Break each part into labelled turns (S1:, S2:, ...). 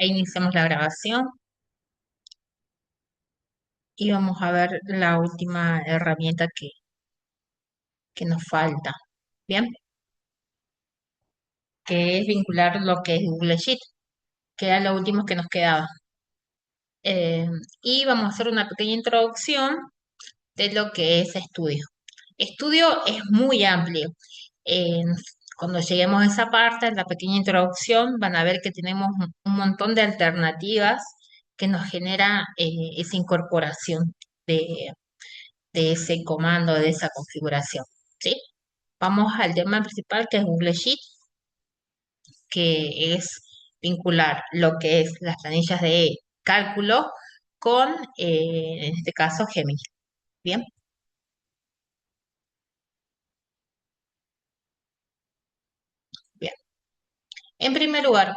S1: E iniciamos la grabación y vamos a ver la última herramienta que nos falta, ¿bien? Que es vincular lo que es Google Sheet, que era lo último que nos quedaba. Eh, y vamos a hacer una pequeña introducción de lo que es estudio. Estudio es muy amplio. Eh, Cuando lleguemos a esa parte, en la pequeña introducción, van a ver que tenemos un montón de alternativas que nos genera esa incorporación de ese comando, de esa configuración. ¿Sí? Vamos al tema principal que es Google Sheet, que es vincular lo que es las planillas de cálculo con, en este caso, Gemini. Bien, bien. En primer lugar,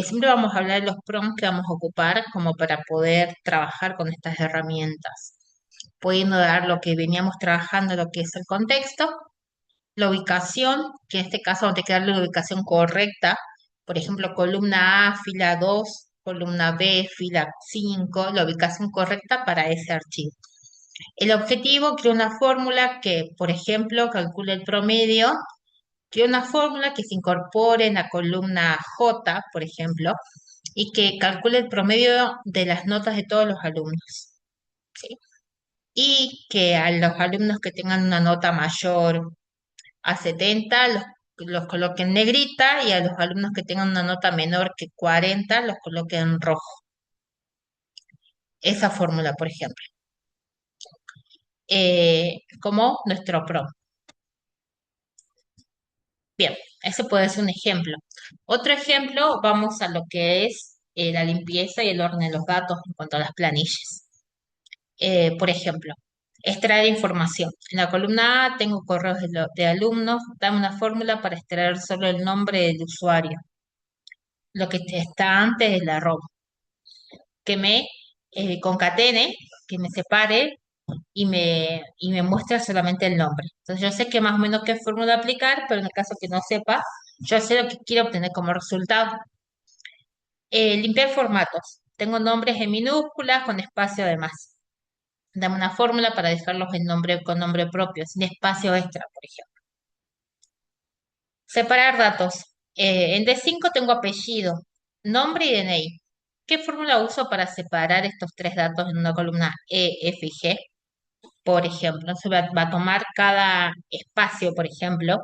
S1: siempre vamos a hablar de los prompts que vamos a ocupar como para poder trabajar con estas herramientas, pudiendo dar lo que veníamos trabajando, lo que es el contexto, la ubicación, que en este caso vamos a tener que darle la ubicación correcta, por ejemplo, columna A, fila 2, columna B, fila 5, la ubicación correcta para ese archivo. El objetivo, crea una fórmula que, por ejemplo, calcule el promedio, crea una fórmula que se incorpore en la columna J, por ejemplo, y que calcule el promedio de las notas de todos los alumnos, ¿sí? Y que a los alumnos que tengan una nota mayor a 70 los coloque en negrita y a los alumnos que tengan una nota menor que 40 los coloque en rojo. Esa fórmula, por ejemplo, como nuestro PROM. Bien, ese puede ser un ejemplo. Otro ejemplo, vamos a lo que es la limpieza y el orden de los datos en cuanto a las planillas. Por ejemplo, extraer información. En la columna A tengo correos de alumnos, dame una fórmula para extraer solo el nombre del usuario. Lo que está antes es la arroba. Que me concatene, que me separe y me muestre solamente el nombre. Entonces yo sé que más o menos qué fórmula aplicar, pero en el caso que no sepa, yo sé lo que quiero obtener como resultado. Limpiar formatos. Tengo nombres en minúsculas con espacio además. Dame una fórmula para dejarlos en nombre, con nombre propio, sin espacio extra, por ejemplo. Separar datos. En D5 tengo apellido, nombre y DNI. ¿Qué fórmula uso para separar estos tres datos en una columna E, F y G? Por ejemplo, va a tomar cada espacio, por ejemplo,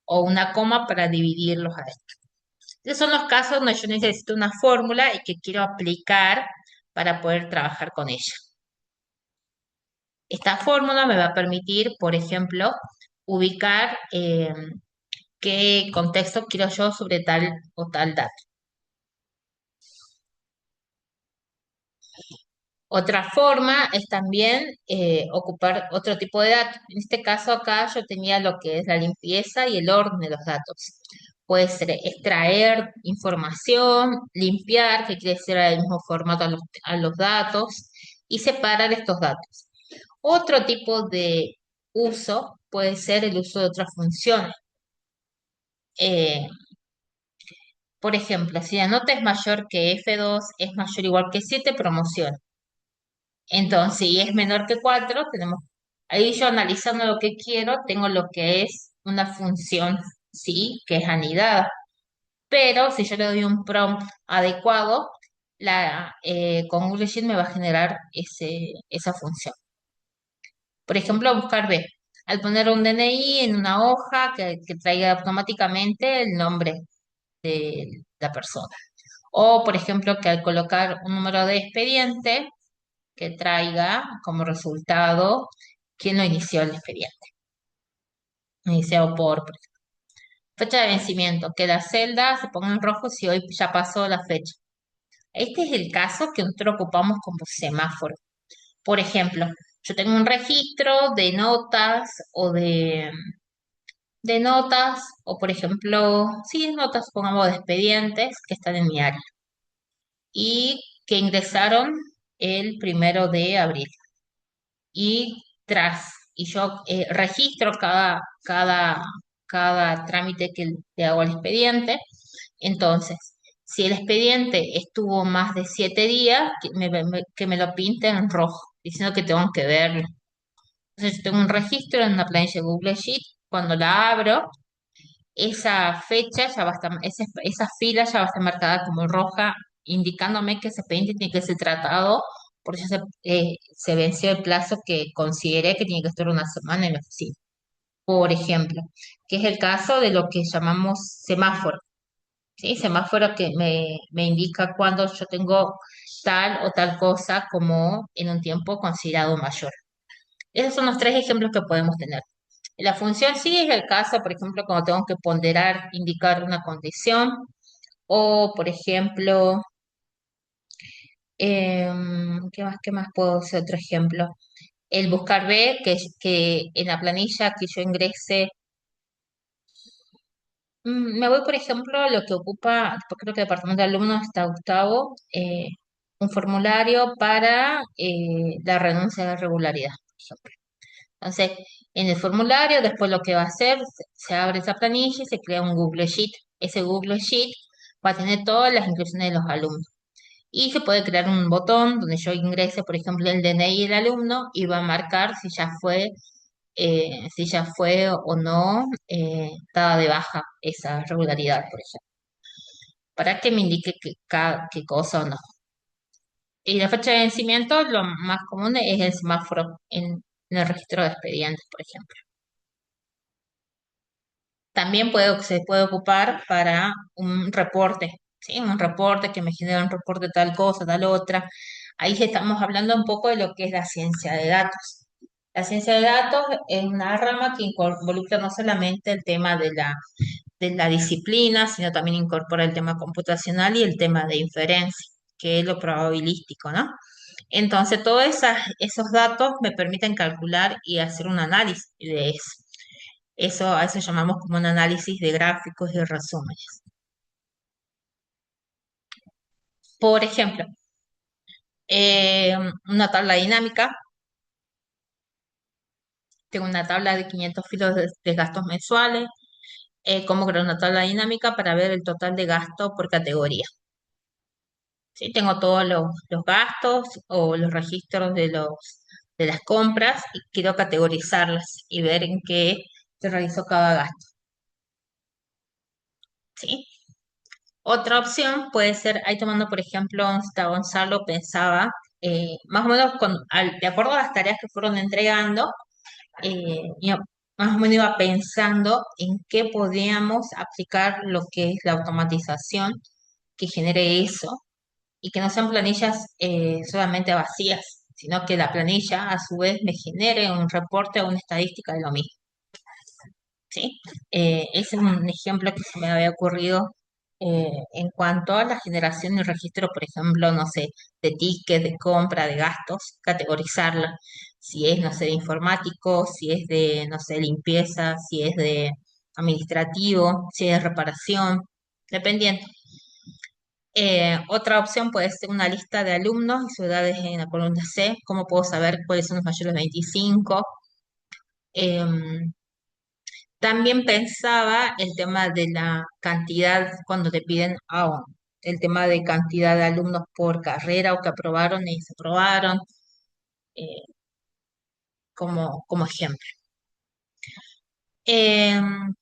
S1: o una coma para dividirlos a esto. Esos son los casos donde yo necesito una fórmula y que quiero aplicar para poder trabajar con ella. Esta fórmula me va a permitir, por ejemplo, ubicar qué contexto quiero yo sobre tal o tal dato. Otra forma es también ocupar otro tipo de datos. En este caso acá yo tenía lo que es la limpieza y el orden de los datos. Puede ser extraer información, limpiar, que quiere decir el mismo formato a los datos, y separar estos datos. Otro tipo de uso puede ser el uso de otras funciones. Eh, por ejemplo, si la nota es mayor que F2, es mayor o igual que 7, promociona. Entonces, si es menor que 4, tenemos, ahí yo analizando lo que quiero, tengo lo que es una función, sí, que es anidada. Pero si yo le doy un prompt adecuado, con Google Sheet me va a generar esa función. Por ejemplo, buscar B. Al poner un DNI en una hoja que traiga automáticamente el nombre de la persona. O, por ejemplo, que al colocar un número de expediente, que traiga como resultado quién lo inició el expediente. Iniciado por ejemplo. Fecha de vencimiento, que la celda se ponga en rojo si hoy ya pasó la fecha. Este es el caso que nosotros ocupamos como semáforo. Por ejemplo, yo tengo un registro de notas de notas, o por ejemplo, sí, notas, pongamos, de expedientes que están en mi área y que ingresaron el 1 de abril. Y yo registro cada trámite que le hago al expediente. Entonces, Si el expediente estuvo más de 7 días, que me lo pinte en rojo, diciendo que tengo que verlo. Entonces, yo tengo un registro en una planilla de Google Sheet. Cuando la abro, esa fecha ya va a estar, esa fila ya va a estar marcada como roja, indicándome que ese expediente tiene que ser tratado, porque ya se venció el plazo que consideré que tiene que estar una semana en la oficina. Por ejemplo, que es el caso de lo que llamamos semáforo. ¿Sí? Semáforo que me indica cuando yo tengo tal o tal cosa como en un tiempo considerado mayor. Esos son los tres ejemplos que podemos tener. La función sí es el caso, por ejemplo, cuando tengo que ponderar, indicar una condición, o por ejemplo, qué más puedo hacer otro ejemplo? El buscar B, que en la planilla que yo ingrese. Me voy, por ejemplo, a lo que ocupa, pues creo que el departamento de alumnos está Gustavo, un formulario para la renuncia de regularidad, por ejemplo. Entonces, en el formulario, después lo que va a hacer, se abre esa planilla y se crea un Google Sheet. Ese Google Sheet va a tener todas las inscripciones de los alumnos. Y se puede crear un botón donde yo ingrese, por ejemplo, el DNI del alumno y va a marcar si ya fue o no dada de baja esa regularidad, por ejemplo, para que me indique qué cosa o no. Y la fecha de vencimiento, lo más común es el semáforo en el registro de expedientes, por ejemplo. También se puede ocupar para un reporte, ¿sí? Un reporte que me genera un reporte de tal cosa, tal otra. Ahí sí estamos hablando un poco de lo que es la ciencia de datos. La ciencia de datos es una rama que involucra no solamente el tema de la disciplina, sino también incorpora el tema computacional y el tema de inferencia, que es lo probabilístico, ¿no? Entonces, todos esos datos me permiten calcular y hacer un análisis de eso. A eso llamamos como un análisis de gráficos y resúmenes. Por ejemplo, una tabla dinámica. Tengo una tabla de 500 filos de gastos mensuales. Cómo crear una tabla dinámica para ver el total de gasto por categoría. ¿Sí? Tengo todos los gastos o los registros de las compras y quiero categorizarlas y ver en qué se realizó cada gasto. ¿Sí? Otra opción puede ser, ahí tomando por ejemplo, está Gonzalo, pensaba, más o menos de acuerdo a las tareas que fueron entregando, más o menos iba pensando en qué podíamos aplicar lo que es la automatización que genere eso y que no sean planillas solamente vacías, sino que la planilla a su vez me genere un reporte o una estadística de lo mismo. ¿Sí? Ese es un ejemplo que se me había ocurrido en cuanto a la generación y registro, por ejemplo, no sé, de tickets, de compra, de gastos, categorizarla. Si es, no sé, de informático, si es de, no sé, limpieza, si es de administrativo, si es de reparación, dependiendo. Otra opción puede ser una lista de alumnos y sus edades en la columna C. ¿Cómo puedo saber cuáles son los mayores de 25? Em, También pensaba el tema de la cantidad, cuando te piden el tema de cantidad de alumnos por carrera o que aprobaron y desaprobaron, eh, como ejemplo. Em,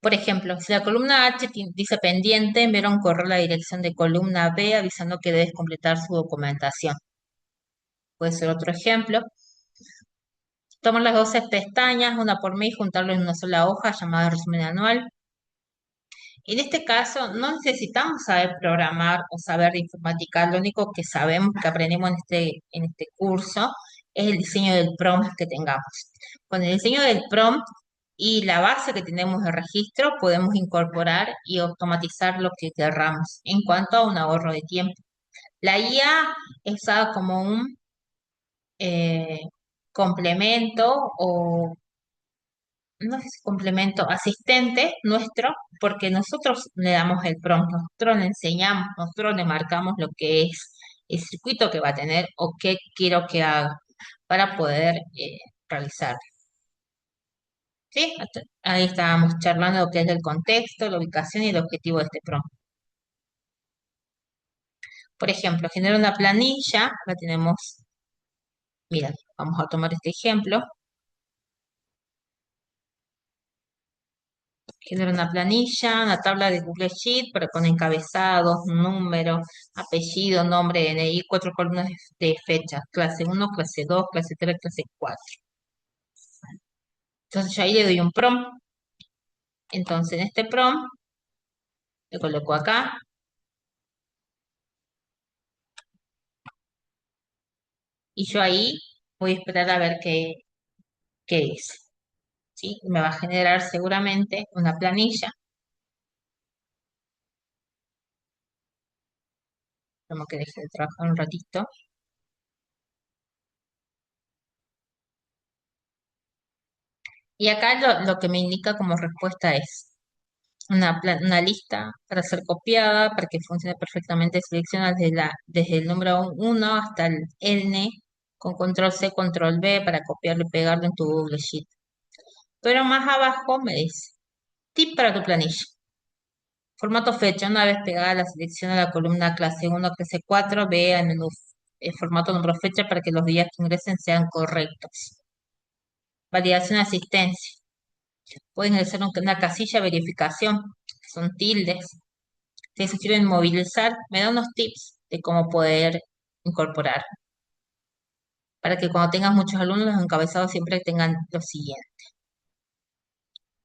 S1: por ejemplo, si la columna H dice pendiente, enviaron un correo a la dirección de columna B avisando que debes completar su documentación. Puede ser otro ejemplo. Tomar las 12 pestañas, una por mes, y juntarlo en una sola hoja llamada resumen anual. En este caso, no necesitamos saber programar o saber de informática, lo único que sabemos, que aprendemos en este curso, es el diseño del prompt que tengamos. Con el diseño del prompt y la base que tenemos de registro, podemos incorporar y automatizar lo que querramos en cuanto a un ahorro de tiempo. La IA es usada como un eh, complemento o no es complemento, asistente nuestro, porque nosotros le damos el prompt, nosotros le enseñamos, nosotros le marcamos lo que es el circuito que va a tener o qué quiero que haga para poder realizar. ¿Sí? Ahí estábamos charlando lo que es el contexto, la ubicación y el objetivo de este prompt. Por ejemplo, genera una planilla, la tenemos, mira, vamos a tomar este ejemplo. Genera una planilla, una tabla de Google Sheet, pero con encabezados, número, apellido, nombre, DNI, cuatro columnas de fecha, clase uno, clase 2, clase 3, clase 4. Entonces yo ahí le doy un prompt. Entonces en este prompt le coloco acá y yo ahí voy a esperar a ver qué es. ¿Sí? Me va a generar seguramente una planilla, como que deje de trabajar un ratito. Y acá lo que me indica como respuesta es una lista para ser copiada, para que funcione perfectamente. Selecciona desde el número uno hasta el N con control C, control V para copiarlo y pegarlo en tu Google Sheet. Pero más abajo me dice, tip para tu planilla. Formato fecha. Una vez pegada la selección a la columna clase uno clase 4 vea el menú formato número fecha para que los días que ingresen sean correctos. Validación de asistencia. Pueden ingresar una casilla de verificación, que son tildes. Si se quieren movilizar, me da unos tips de cómo poder incorporar, para que cuando tengas muchos alumnos, los encabezados siempre tengan lo siguiente.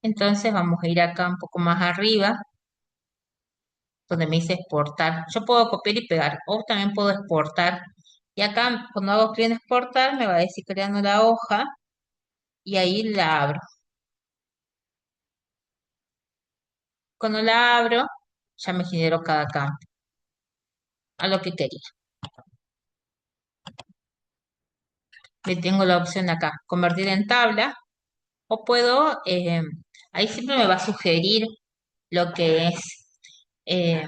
S1: Entonces vamos a ir acá un poco más arriba, donde me dice exportar. Yo puedo copiar y pegar, o también puedo exportar. Y acá, cuando hago clic en exportar, me va a decir creando la hoja, y ahí la abro. Cuando la abro, ya me generó cada campo, a lo que quería. Le tengo la opción acá, convertir en tabla, o puedo, ahí siempre me va a sugerir lo que es, eh,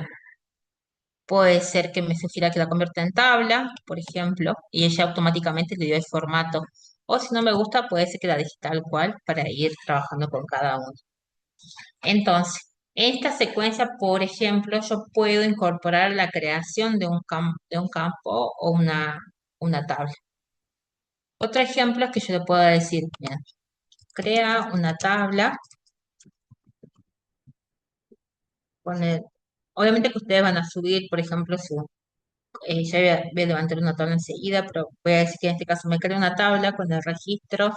S1: puede ser que me sugiera que la convierta en tabla, por ejemplo, y ella automáticamente le dio el formato. O si no me gusta, puede ser que la deje tal cual para ir trabajando con cada uno. Entonces, en esta secuencia, por ejemplo, yo puedo incorporar la creación de un campo o una tabla. Otro ejemplo es que yo le puedo decir, mira, crea una tabla, poner, obviamente que ustedes van a subir, por ejemplo, ya voy a levantar una tabla enseguida, pero voy a decir que en este caso me creo una tabla con el registro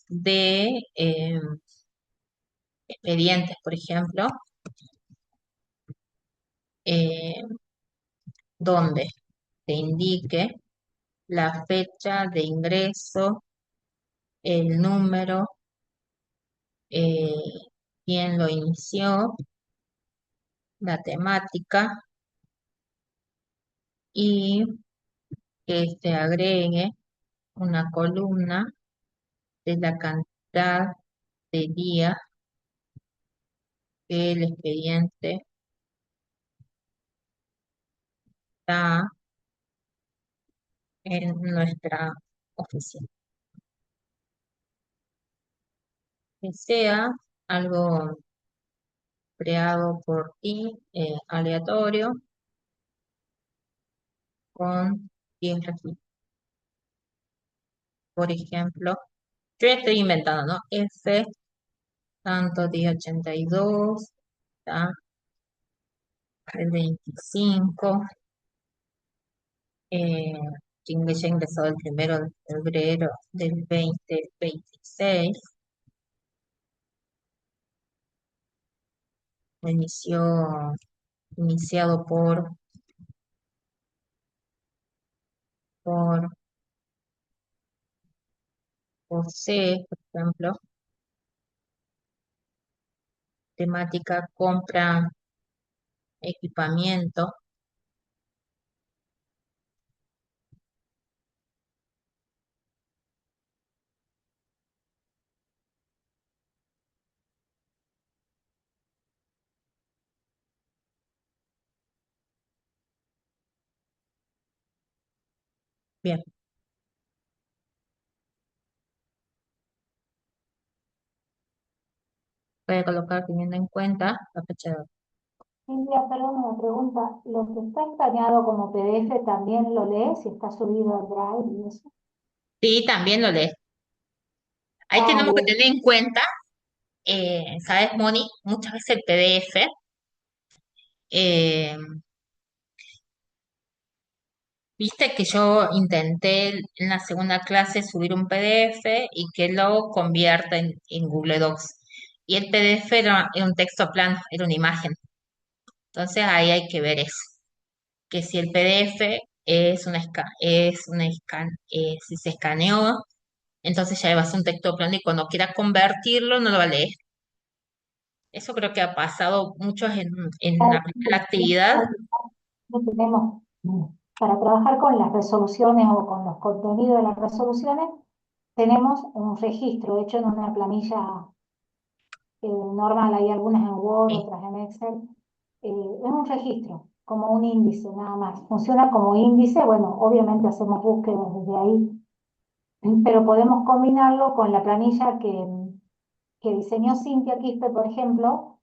S1: de expedientes, por ejemplo, eh, donde te indique la fecha de ingreso, el número, eh, quién lo inició, la temática y que se agregue una columna de la cantidad de días que el expediente está en nuestra oficina. Que sea algo creado por ti, aleatorio, con 10 registros. Por ejemplo, yo ya estoy inventando, ¿no? F, tanto día 82, ¿tá? El 25, eh, que ya ingresó el 1 de febrero del 2026, inició, iniciado por José, por ejemplo, temática compra equipamiento. Bien, Voy a colocar teniendo en cuenta la fecha de hoy.
S2: Silvia, perdón, una pregunta. ¿Lo que está escaneado como PDF también lo lees si está subido al Drive y eso?
S1: Sí, también lo lees. Ahí
S2: Ah,
S1: tenemos que
S2: bien.
S1: tener en cuenta, ¿sabes, Moni? Muchas veces el PDF, eh, viste que yo intenté en la segunda clase subir un PDF y que lo convierta en Google Docs. Y el PDF era un texto plano, era una imagen. Entonces ahí hay que ver eso, que si el PDF si se escaneó, entonces ya va a ser un texto plano y cuando quiera convertirlo no lo va a leer. Eso creo que ha pasado muchos en la primera actividad.
S2: No tenemos, para trabajar con las resoluciones o con los contenidos de las resoluciones, tenemos un registro hecho en una planilla normal. Hay algunas en Word,
S1: Sí.
S2: otras en Excel. Es un registro, como un índice nada más. Funciona como índice. Bueno, obviamente hacemos búsquedas desde ahí, pero podemos combinarlo con la planilla que diseñó Cintia Quispe, por ejemplo,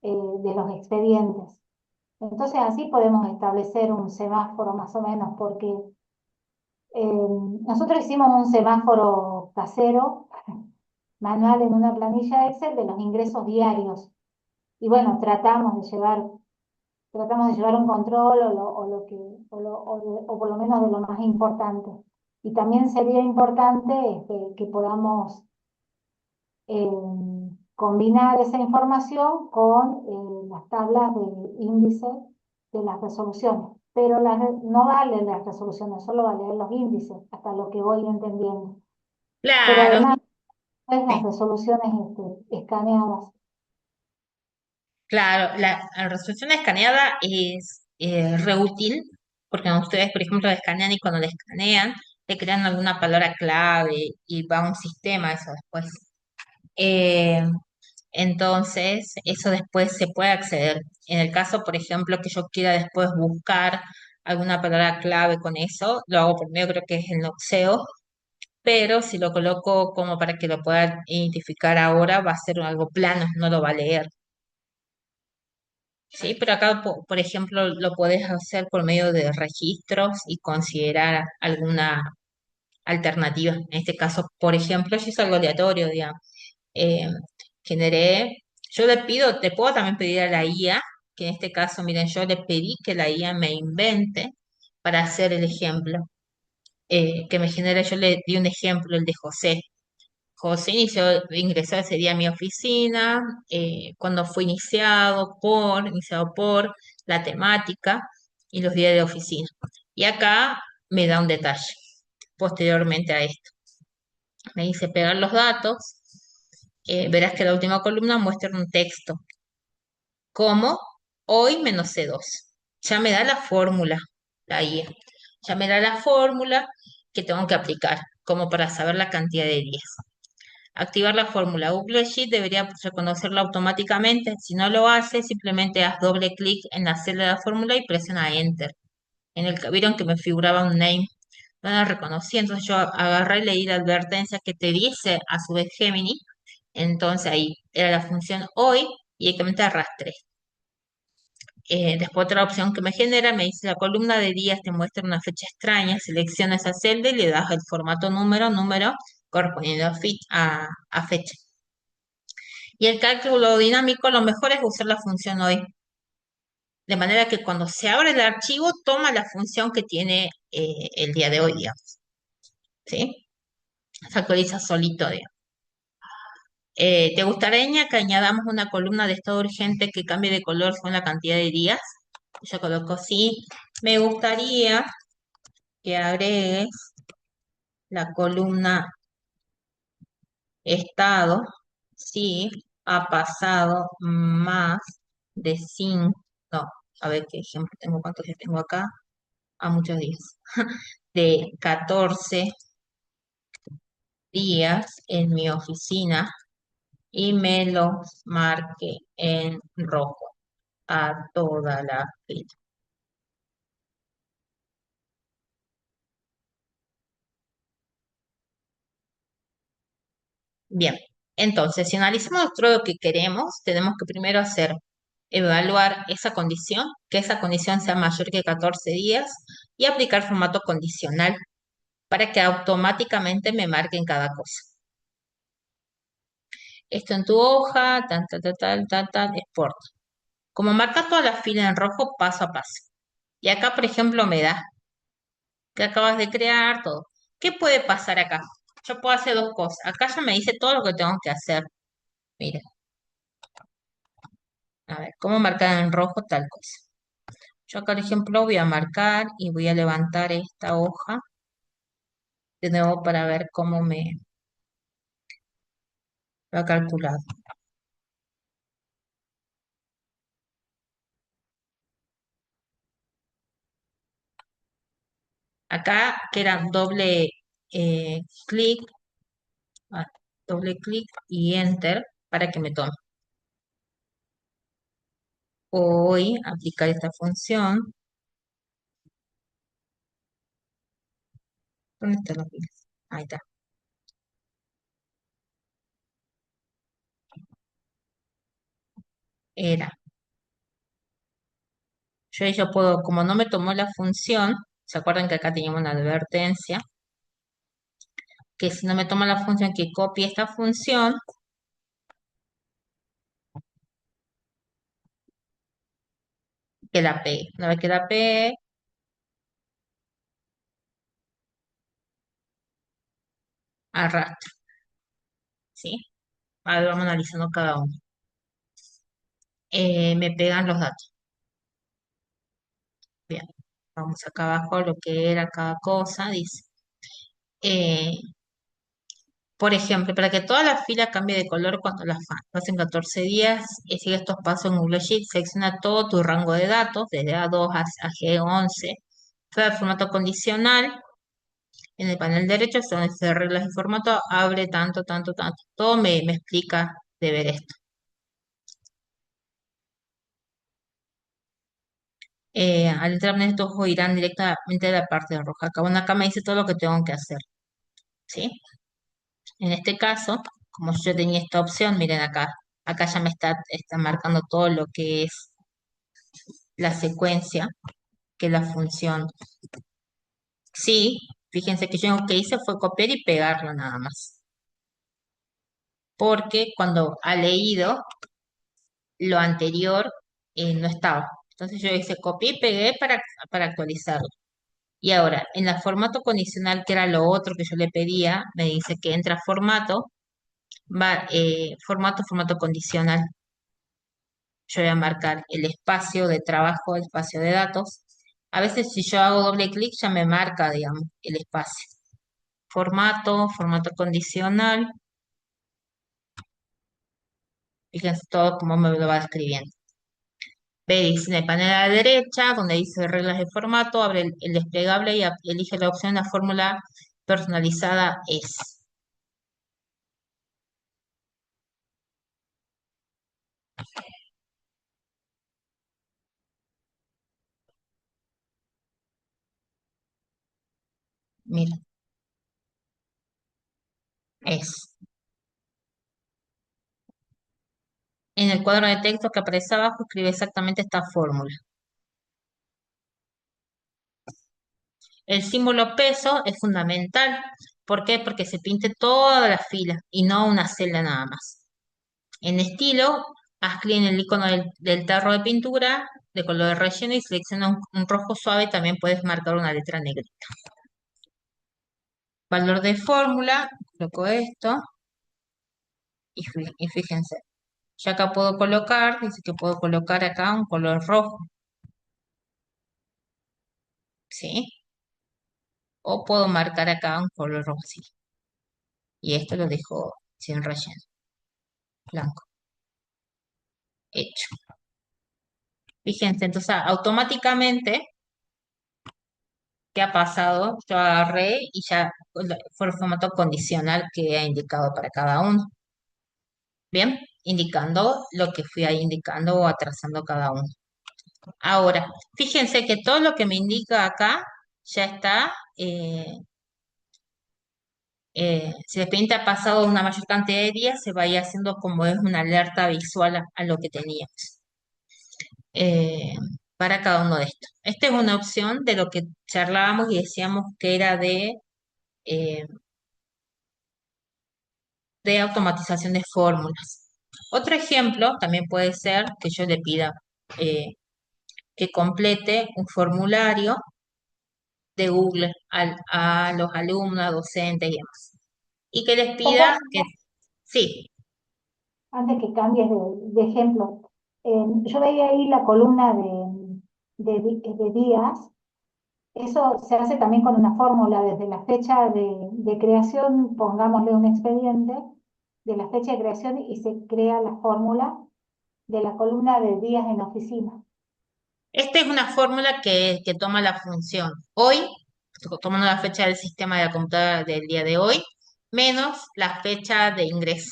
S2: de los expedientes. Entonces así podemos establecer un semáforo más o menos, porque nosotros hicimos un semáforo casero, manual en una planilla Excel de los ingresos diarios. Y bueno, tratamos de llevar un control o lo que, o por lo menos de lo más importante. Y también sería importante que podamos combinar esa información con las tablas de índice de las resoluciones. Pero no valen las resoluciones, solo valen los índices, hasta lo que voy entendiendo. Pero
S1: Claro,
S2: además, es las
S1: sí,
S2: resoluciones escaneadas.
S1: claro, la resolución escaneada es re útil porque cuando ustedes, por ejemplo, escanean y cuando le escanean, le crean alguna palabra clave y va a un sistema eso después. Eh, entonces, eso después se puede acceder. En el caso, por ejemplo, que yo quiera después buscar alguna palabra clave con eso, lo hago por medio, creo que es el Noxeo, pero si lo coloco como para que lo puedan identificar ahora, va a ser algo plano, no lo va a leer. Sí, pero acá, por ejemplo, lo puedes hacer por medio de registros y considerar alguna alternativa. En este caso, por ejemplo, si es algo aleatorio, digamos. Eh, generé, yo le pido, te puedo también pedir a la IA, que en este caso, miren, yo le pedí que la IA me invente para hacer el ejemplo, que me genere, yo le di un ejemplo, el de José. José ingresó ese día a mi oficina, cuando fue iniciado por la temática y los días de oficina. Y acá me da un detalle posteriormente a esto. Me dice pegar los datos, verás que la última columna muestra un texto, como hoy menos C2. Ya me da la fórmula, la IA. Ya me da la fórmula que tengo que aplicar, como para saber la cantidad de días. Activar la fórmula. Google Sheet debería reconocerla automáticamente. Si no lo hace, simplemente haz doble clic en la celda de la fórmula y presiona Enter. Vieron que me figuraba un name. No la reconocí, entonces yo agarré y leí la advertencia que te dice a su vez Gemini. Entonces ahí era la función hoy y directamente arrastré. Después otra opción que me genera, me dice la columna de días te muestra una fecha extraña, selecciona esa celda y le das el formato número correspondiente a fecha. Y el cálculo dinámico, lo mejor es usar la función hoy, de manera que cuando se abre el archivo, toma la función que tiene el día de hoy, digamos, ¿sí? Se actualiza solito, digamos. ¿Te gustaría que añadamos una columna de estado urgente que cambie de color según la cantidad de días? Yo coloco sí. Me gustaría que agregues la columna estado si ha pasado más de 5, no, a ver qué ejemplo tengo, cuántos días tengo acá, a muchos días, de 14 días en mi oficina y me los marque en rojo a toda la fila. Bien, Entonces, si analizamos todo lo que queremos, tenemos que primero hacer, evaluar esa condición, que esa condición sea mayor que 14 días y aplicar formato condicional para que automáticamente me marquen cada cosa. Esto en tu hoja, tal, export. Como marcas todas las filas en rojo, paso a paso. Y acá, por ejemplo, me da que acabas de crear todo. ¿Qué puede pasar acá? Yo puedo hacer dos cosas. Acá ya me dice todo lo que tengo que hacer. Mira, a ver, ¿cómo marcar en rojo tal cosa? Yo, por ejemplo, voy a marcar y voy a levantar esta hoja de nuevo para ver cómo me lo ha calculado. Acá que era eh, clic, ah, doble clic y enter para que me tome. Voy a aplicar esta función. ¿Dónde está la pila? Ahí está. Era. Yo puedo, como no me tomó la función, ¿se acuerdan que acá teníamos una advertencia? Que si no me toma la función, que copie esta función, que la pegue. Una vez que la pegue, arrastra, ¿sí? Ahora vamos analizando cada uno. Me pegan los datos. Bien, vamos acá abajo lo que era cada cosa, dice. eh, por ejemplo, para que toda la fila cambie de color cuando la pasen 14 días, sigue estos pasos en Google Sheet, selecciona todo tu rango de datos, desde A2 a G11, fue al formato condicional, en el panel derecho, donde se reglas de formato, abre tanto, todo me explica de ver esto. Al entrar en estos ojos irán directamente a la parte roja. Acá me dice todo lo que tengo que hacer, ¿sí? En este caso, como yo tenía esta opción, miren acá ya me está marcando todo lo que es la secuencia, que es la función. Sí, fíjense que yo lo que hice fue copiar y pegarlo nada más, porque cuando ha leído lo anterior no estaba. Entonces yo hice copié y pegué para actualizarlo. Y ahora, en el formato condicional, que era lo otro que yo le pedía, me dice que entra a formato, va formato condicional. Yo voy a marcar el espacio de trabajo, el espacio de datos. A veces si yo hago doble clic ya me marca, digamos, el espacio. Formato condicional. Fíjense todo cómo me lo va escribiendo. Veis en el panel a la derecha, donde dice reglas de formato, abre el desplegable y elige la opción la fórmula personalizada es. Mira, es. En el cuadro de texto que aparece abajo, escribe exactamente esta fórmula. El símbolo peso es fundamental. ¿Por qué? Porque se pinte toda la fila y no una celda nada más. En estilo, haz clic en el icono del tarro de pintura de color de relleno y selecciona un rojo suave. También puedes marcar una letra negra. Valor de fórmula, coloco esto y fíjense. Ya acá puedo colocar, dice que puedo colocar acá un color rojo, ¿sí? O puedo marcar acá un color rojo, sí. Y esto lo dejo sin relleno, blanco, hecho. Fíjense, entonces automáticamente, ¿qué ha pasado? Yo agarré y ya fue el formato condicional que ha indicado para cada uno. Bien, indicando lo que fui ahí indicando o atrasando cada uno. Ahora, fíjense que todo lo que me indica acá ya está Si el expediente ha pasado una mayor cantidad de días, se vaya haciendo como es una alerta visual a lo que teníamos eh, para cada uno de estos. Esta es una opción de lo que charlábamos y decíamos que era eh, de automatización de fórmulas. Otro ejemplo también puede ser que yo le pida eh, que complete un formulario de Google a los alumnos, docentes y demás. Y que les pida que,
S2: Perdón,
S1: sí,
S2: antes que cambies de ejemplo, yo veía ahí la columna de días. Eso se hace también con una fórmula desde la fecha de creación, pongámosle un expediente, de la fecha de creación y se crea la fórmula de la columna de días en la oficina.
S1: esta es una fórmula que toma la función hoy, tomando la fecha del sistema de la computadora del día de hoy, menos la fecha de ingreso,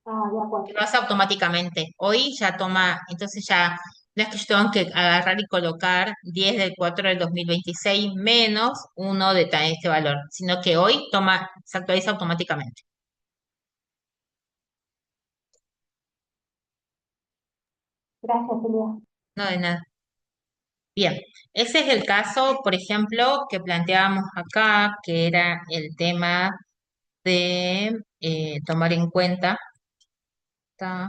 S2: Ah, de
S1: que
S2: acuerdo.
S1: lo hace automáticamente. Hoy ya toma, entonces ya no es que yo tengo que agarrar y colocar 10 del 4 del 2026 menos uno de este valor, sino que hoy toma, se actualiza automáticamente.
S2: Gracias, Elia.
S1: No de nada. Bien, ese es el caso, por ejemplo, que planteábamos acá, que era el tema de tomar en cuenta ta,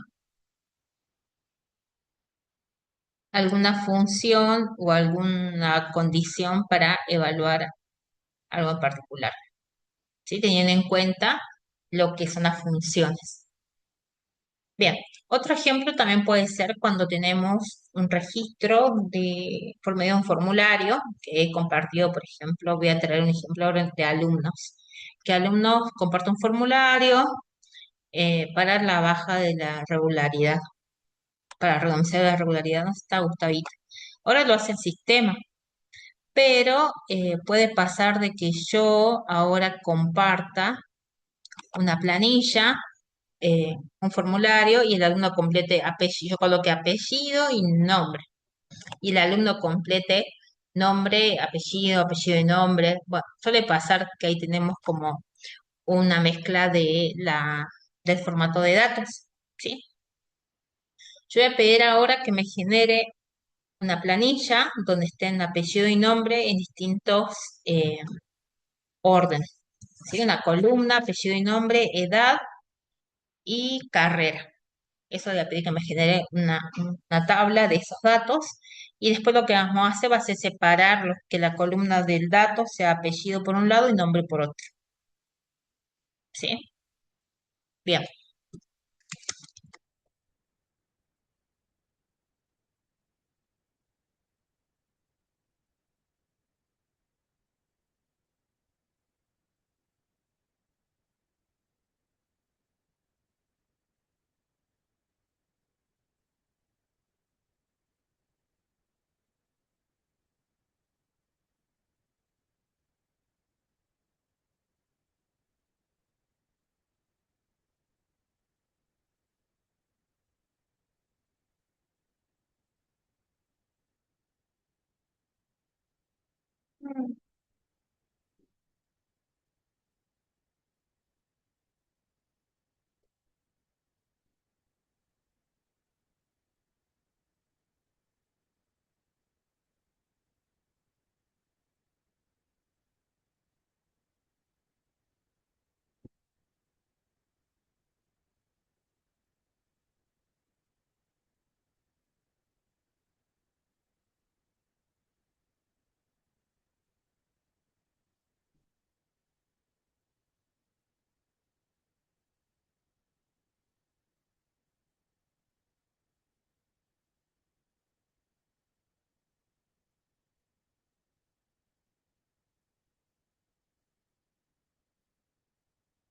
S1: alguna función o alguna condición para evaluar algo en particular, ¿sí? Teniendo en cuenta lo que son las funciones. Bien, otro ejemplo también puede ser cuando tenemos un registro por medio de un formulario que he compartido, por ejemplo, voy a traer un ejemplo ahora de alumnos, que alumnos comparten un formulario para la baja de la regularidad, para renunciar a la regularidad, no está Gustavita. Ahora lo hace el sistema, pero puede pasar de que yo ahora comparta una planilla, un formulario y el alumno complete apellido, yo coloque apellido y nombre, y el alumno complete nombre, apellido, apellido y nombre. Bueno, suele pasar que ahí tenemos como una mezcla del formato de datos, ¿sí? Yo voy a pedir ahora que me genere una planilla donde estén apellido y nombre en distintos órdenes, ¿sí? Una columna, apellido y nombre, edad y carrera. Eso le voy a pedir que me genere una tabla de esos datos y después lo que vamos a hacer va a ser separar que la columna del dato sea apellido por un lado y nombre por otro, ¿sí? Bien,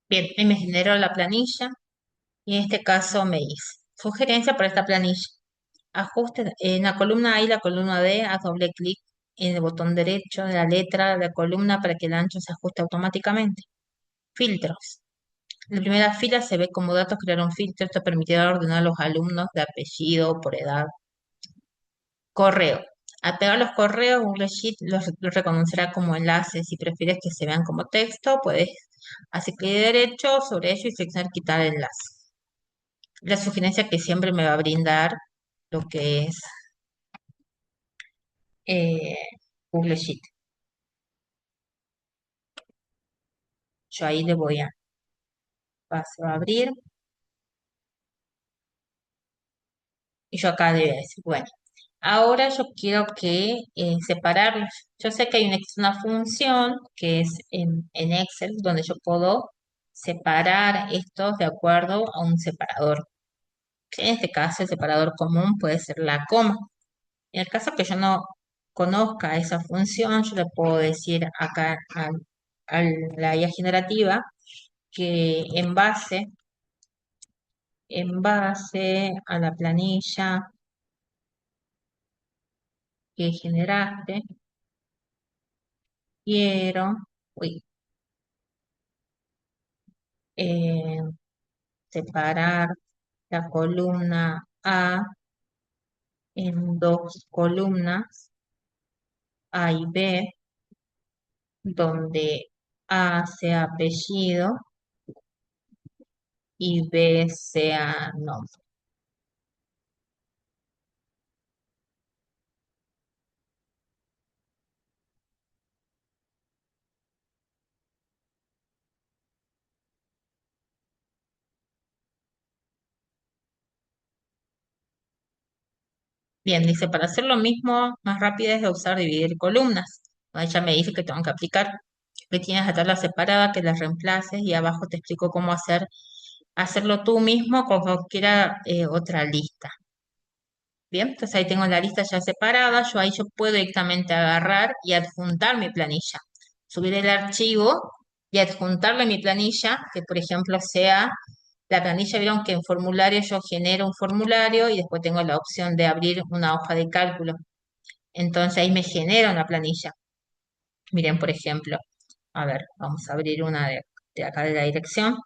S1: bien, ahí me generó la planilla y en este caso me dice, sugerencia para esta planilla. Ajuste en la columna A y la columna B, haz doble clic en el botón derecho de la letra de la columna para que el ancho se ajuste automáticamente. Filtros. En la primera fila se ve como datos crear un filtro. Esto permitirá ordenar a los alumnos de apellido por edad. Correo. Al pegar los correos, Google Sheet los reconocerá como enlaces. Si prefieres que se vean como texto, puedes Así que derecho sobre ello y seleccionar quitar enlace. La sugerencia que siempre me va a brindar lo que es eh, Google Sheet. Yo ahí le voy a paso a abrir y yo acá le voy a decir, bueno, ahora yo quiero que separarlos. Yo sé que hay una función que es en Excel donde yo puedo separar estos de acuerdo a un separador. En este caso, el separador común puede ser la coma. En el caso que yo no conozca esa función, yo le puedo decir acá a la IA generativa que en base a la planilla que generaste, quiero, uy, eh, separar la columna A en dos columnas, A y B, donde A sea apellido y B sea nombre. Bien, dice, para hacer lo mismo, más rápido es de usar dividir columnas. Ahí ya me dice que tengo que aplicar, que tienes la tabla separada, que las reemplaces y abajo te explico cómo hacerlo tú mismo con cualquiera otra lista. Bien, entonces ahí tengo la lista ya separada, yo puedo directamente agarrar y adjuntar mi planilla. Subir el archivo y adjuntarle mi planilla, que por ejemplo sea la planilla, vieron que en formulario yo genero un formulario y después tengo la opción de abrir una hoja de cálculo. Entonces ahí me genera una planilla. Miren, por ejemplo, a ver, vamos a abrir una de acá de la dirección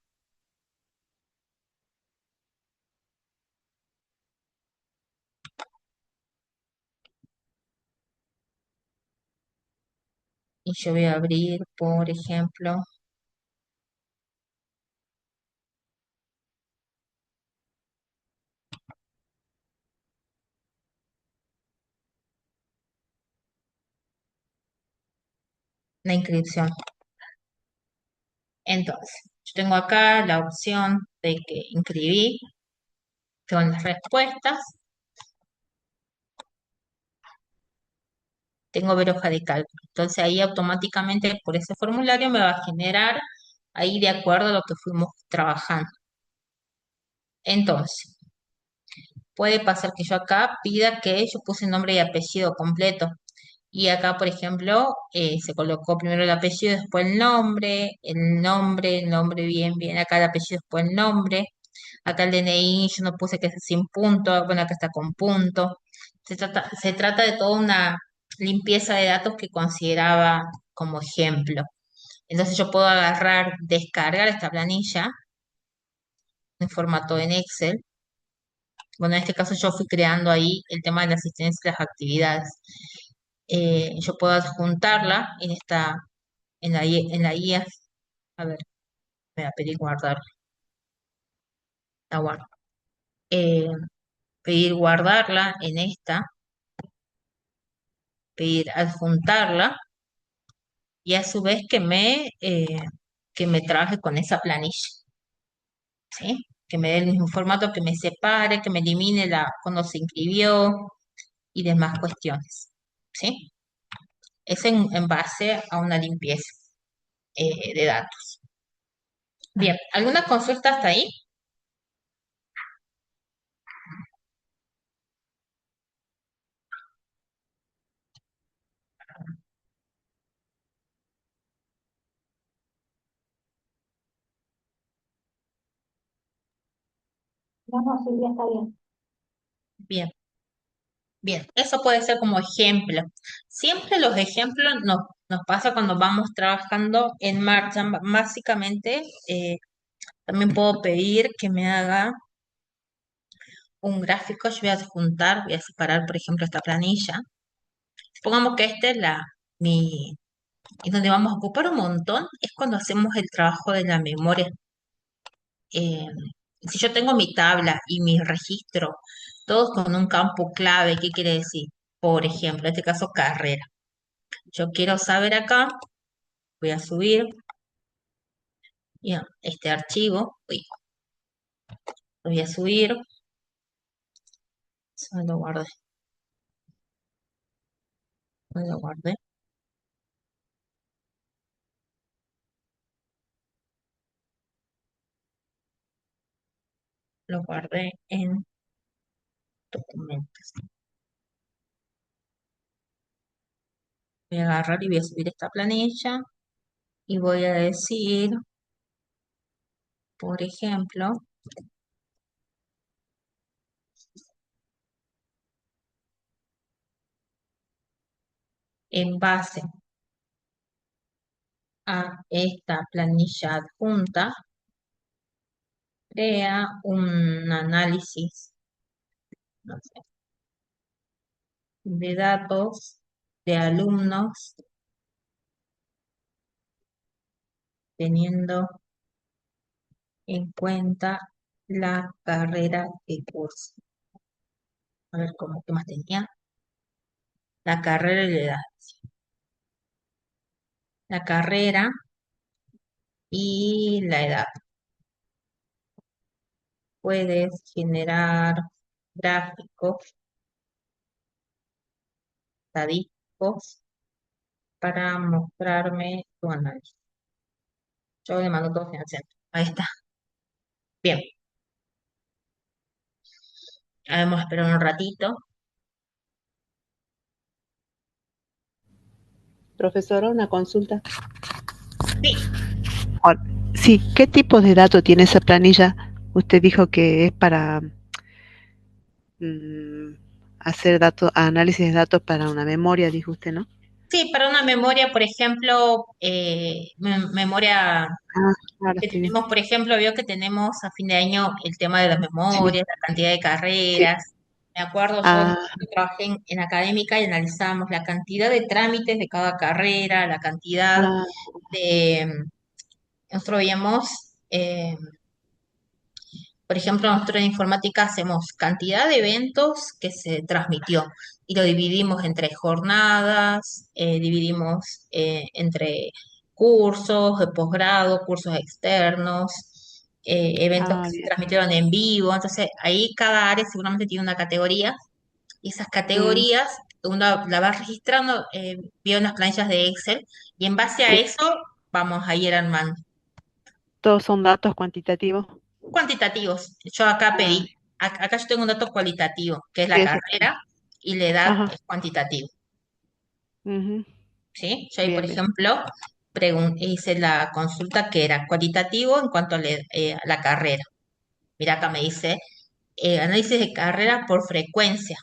S1: y yo voy a abrir, por ejemplo, la inscripción. Entonces, yo tengo acá la opción de que inscribí, tengo las respuestas, tengo ver hoja de cálculo. Entonces ahí automáticamente por ese formulario me va a generar ahí de acuerdo a lo que fuimos trabajando. Entonces, puede pasar que yo acá pida que yo puse nombre y apellido completo. Y acá, por ejemplo, se colocó primero el apellido, después el nombre bien, bien, acá el apellido, después el nombre. Acá el DNI yo no puse que es sin punto, bueno, acá está con punto. Se trata de toda una limpieza de datos que consideraba como ejemplo. Entonces yo puedo agarrar, descargar esta planilla en formato en Excel. Bueno, en este caso yo fui creando ahí el tema de la asistencia y las actividades. Yo puedo adjuntarla en la guía. A ver, me va a pedir guardar. La guardo. Eh, pedir guardarla en esta, pedir adjuntarla y a su vez que me trabaje con esa planilla, ¿sí? Que me dé el mismo formato, que me separe, que me elimine cuando se inscribió y demás cuestiones, ¿sí? Es en base a una limpieza de datos. Bien, ¿alguna consulta hasta ahí?
S2: No, no, Silvia, está bien.
S1: Bien, bien. Eso puede ser como ejemplo. Siempre los ejemplos nos pasa cuando vamos trabajando en marcha. Básicamente, también puedo pedir que me haga un gráfico. Yo voy a adjuntar, voy a separar, por ejemplo, esta planilla. Pongamos que esta es mi, Y donde vamos a ocupar un montón es cuando hacemos el trabajo de la memoria. Eh, si yo tengo mi tabla y mi registro, todos con un campo clave, ¿qué quiere decir? Por ejemplo, en este caso, carrera. Yo quiero saber acá, voy a subir ya, este archivo, uy, lo voy a subir, solo lo guardé, lo guardé, lo guardé en documentos. Voy a agarrar y voy a subir esta planilla y voy a decir, por ejemplo, en base a esta planilla adjunta, crea un análisis, no sé, de datos de alumnos teniendo en cuenta la carrera que cursa. A ver cómo, ¿qué más tenía? La carrera y la edad. La carrera y la edad. Puedes generar gráficos estadísticos para mostrarme tu análisis. Yo le mando todo financiando. Ahí está. Bien. Vamos a esperar un ratito.
S3: Profesora, una consulta.
S1: Sí,
S3: Hola. Sí, ¿qué tipo de datos tiene esa planilla? Usted dijo que es para mm, hacer datos, análisis de datos para una memoria, dijo usted, ¿no?
S1: sí, para una memoria, por ejemplo, memoria
S3: Ah, ahora
S1: que
S3: estoy bien.
S1: tenemos, por ejemplo, veo que tenemos a fin de año el tema de las
S3: Sí,
S1: memorias, la cantidad de
S3: sí.
S1: carreras. Me acuerdo, yo
S3: Ah,
S1: trabajé en académica y analizamos la cantidad de trámites de cada carrera, la cantidad
S3: ah,
S1: de, nosotros veíamos, por ejemplo, nosotros en informática hacemos cantidad de eventos que se transmitió y lo dividimos entre jornadas, dividimos entre cursos de posgrado, cursos externos, eventos que se
S3: bien.
S1: transmitieron en vivo. Entonces, ahí cada área seguramente tiene una categoría y esas
S3: Mm,
S1: categorías uno la va registrando, vio en las planillas de Excel y en base a
S3: sí,
S1: eso vamos a ir armando.
S3: todos son datos cuantitativos.
S1: Cuantitativos. Yo acá
S3: Ah,
S1: pedí, acá yo tengo un dato cualitativo, que es la
S3: sí, eso está.
S1: carrera, y la edad
S3: Ajá,
S1: es cuantitativo,
S3: ujú,
S1: ¿sí? Yo ahí, por
S3: bien, bien.
S1: ejemplo, hice la consulta que era cualitativo en cuanto a la carrera. Mira, acá me dice análisis de carrera por frecuencia,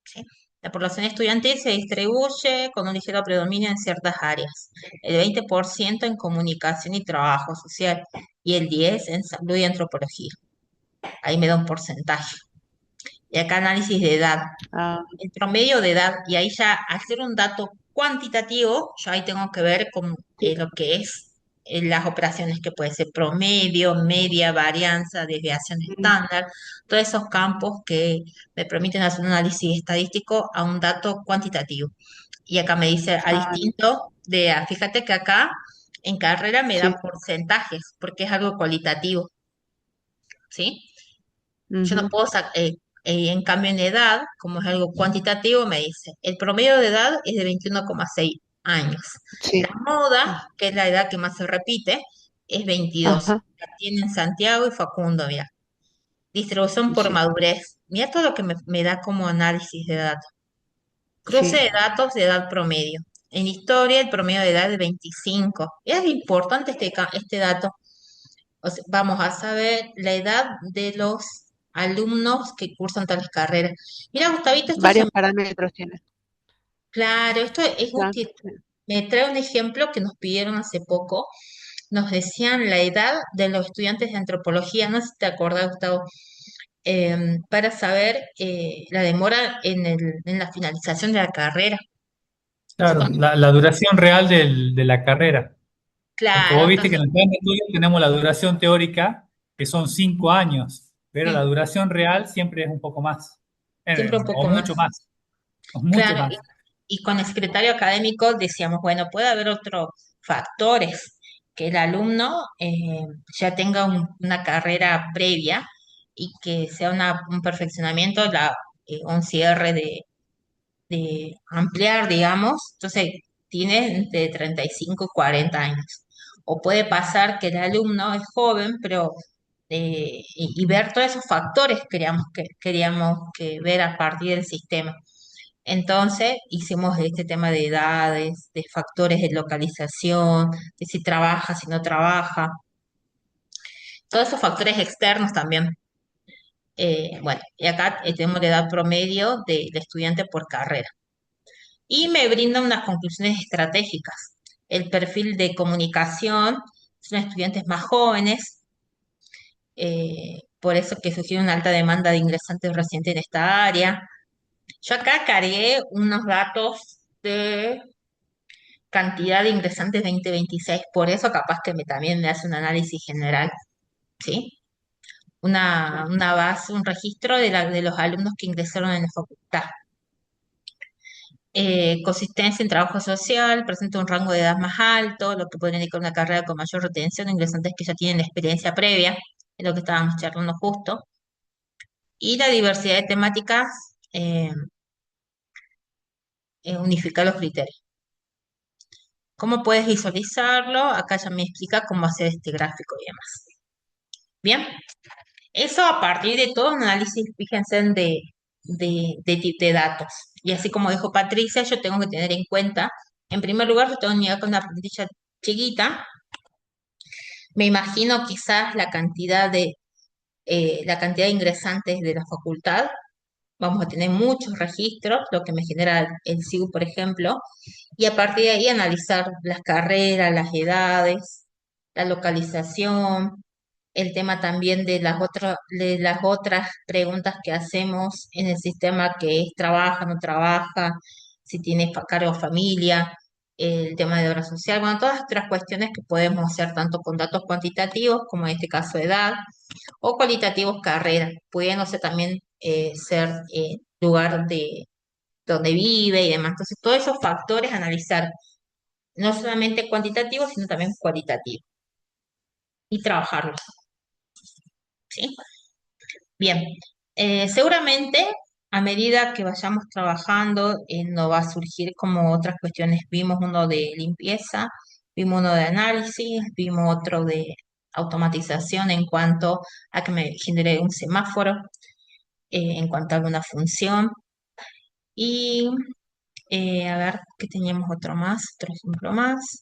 S1: ¿sí? La población estudiantil se distribuye con un ligero predominio en ciertas áreas, el 20% en comunicación y trabajo social y el 10% en salud y antropología. Ahí me da un porcentaje. Y acá análisis de edad,
S3: Ah,
S1: el promedio de edad, y ahí ya al ser un dato cuantitativo, yo ahí tengo que ver con
S3: sí,
S1: lo que es las operaciones que puede ser promedio, media, varianza, desviación
S3: mm,
S1: estándar, todos esos campos que me permiten hacer un análisis estadístico a un dato cuantitativo. Y acá me dice a
S3: bien,
S1: distinto fíjate que acá en carrera me da
S3: sí,
S1: porcentajes, porque es algo cualitativo, ¿sí? Yo no
S3: ujú,
S1: puedo en cambio en edad, como es algo cuantitativo, me dice, el promedio de edad es de 21,6 años.
S3: sí,
S1: La moda,
S3: ah,
S1: que es la edad que más se repite, es 22.
S3: ajá,
S1: La tienen Santiago y Facundo, mira. Distribución por
S3: sí,
S1: madurez. Mira todo lo que me da como análisis de datos. Cruce
S3: sí.
S1: de datos de edad promedio. En historia, el promedio de edad es 25. Es importante este dato. O sea, vamos a saber la edad de los alumnos que cursan tales carreras. Mira, Gustavito,
S3: Varios parámetros tiene.
S1: claro, esto es
S3: Ah,
S1: útil.
S3: sí.
S1: Me trae un ejemplo que nos pidieron hace poco. Nos decían la edad de los estudiantes de antropología, no sé si te acordás, Gustavo, para saber la demora en la finalización de la carrera. Eso
S4: Claro, la duración real de la carrera. Porque
S1: claro,
S4: vos viste que
S1: entonces,
S4: en el plan de estudio tenemos la duración teórica, que son 5 años, pero la
S1: mm,
S4: duración real siempre es un poco más,
S1: siempre un
S4: o
S1: poco más.
S4: mucho más, o mucho
S1: Claro,
S4: más.
S1: y con el secretario académico decíamos, bueno, puede haber otros factores, que el alumno ya tenga una carrera previa y que sea un perfeccionamiento, un cierre de ampliar, digamos, entonces tiene entre 35 y 40 años. O puede pasar que el alumno es joven, pero y ver todos esos factores queríamos que ver a partir del sistema. Entonces hicimos este tema de edades, de factores de localización, de si trabaja, si no trabaja, todos esos factores externos también. Bueno, y acá tenemos la edad promedio del estudiante por carrera. Y me brinda unas conclusiones estratégicas. El perfil de comunicación son estudiantes más jóvenes, por eso que sugiere una alta demanda de ingresantes recientes en esta área. Yo acá cargué unos datos de cantidad de ingresantes 2026, por eso capaz que también me hace un análisis general, ¿sí? Una base, un registro de los alumnos que ingresaron en la facultad. Consistencia en trabajo social, presenta un rango de edad más alto, lo que podría indicar una carrera con mayor retención de ingresantes que ya tienen experiencia previa, es lo que estábamos charlando justo. Y la diversidad de temáticas, eh, unificar los criterios. ¿Cómo puedes visualizarlo? Acá ya me explica cómo hacer este gráfico y demás. Bien, eso a partir de todo un análisis, fíjense, de datos. Y así como dijo Patricia, yo tengo que tener en cuenta, en primer lugar, yo tengo que mirar con una plantilla chiquita. Me imagino quizás la cantidad de ingresantes de la facultad. Vamos a tener muchos registros, lo que me genera el SIU, por ejemplo, y a partir de ahí analizar las carreras, las edades, la localización, el tema también de las otras preguntas que hacemos en el sistema, que es trabaja, no trabaja, si tiene cargo familia, el tema de obra social, bueno, todas otras cuestiones que podemos hacer tanto con datos cuantitativos, como en este caso edad, o cualitativos carrera, pudiéndose también ser lugar de donde vive y demás. Entonces, todos esos factores analizar, no solamente cuantitativos, sino también cualitativos, y trabajarlos, ¿sí? Bien, seguramente a medida que vayamos trabajando, nos va a surgir como otras cuestiones. Vimos uno de limpieza, vimos uno de análisis, vimos otro de automatización en cuanto a que me genere un semáforo, en cuanto a alguna función. Y a ver, que teníamos otro más, otro ejemplo más.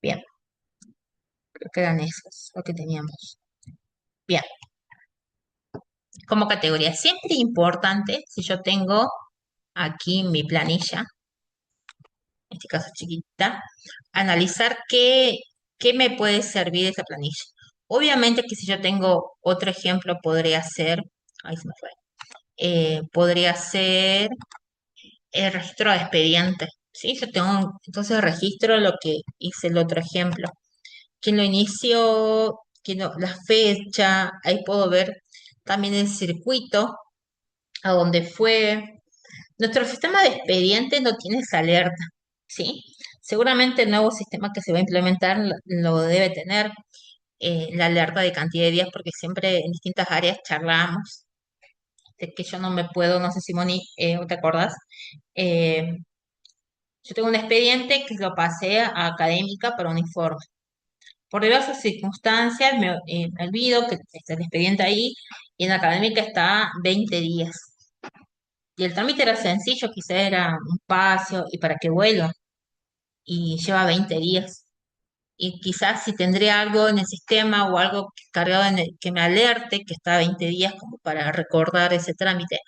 S1: Bien, creo que eran esos, lo que teníamos. Bien, como categoría, siempre importante, si yo tengo aquí mi planilla, en este caso chiquita, analizar qué me puede servir esa planilla. Obviamente que si yo tengo otro ejemplo, podría ser, ahí se me fue, podría ser el registro de expedientes. ¿Sí? Yo tengo, entonces registro lo que hice el otro ejemplo. Quién lo inició, la fecha, ahí puedo ver también el circuito, a dónde fue. Nuestro sistema de expedientes no tiene esa alerta, ¿sí? Seguramente el nuevo sistema que se va a implementar lo debe tener, la alerta de cantidad de días, porque siempre en distintas áreas charlamos, de que yo no me puedo, no sé si Moni, ¿te acordás? Eh, yo tengo un expediente que lo pasé a académica para uniforme. Por diversas circunstancias me olvido que está el expediente ahí y en académica está 20 días. Y el trámite era sencillo, quizá era un paseo y para que vuelva. Y lleva 20 días. Y quizás si tendré algo en el sistema o algo cargado que me alerte que está 20 días como para recordar ese trámite,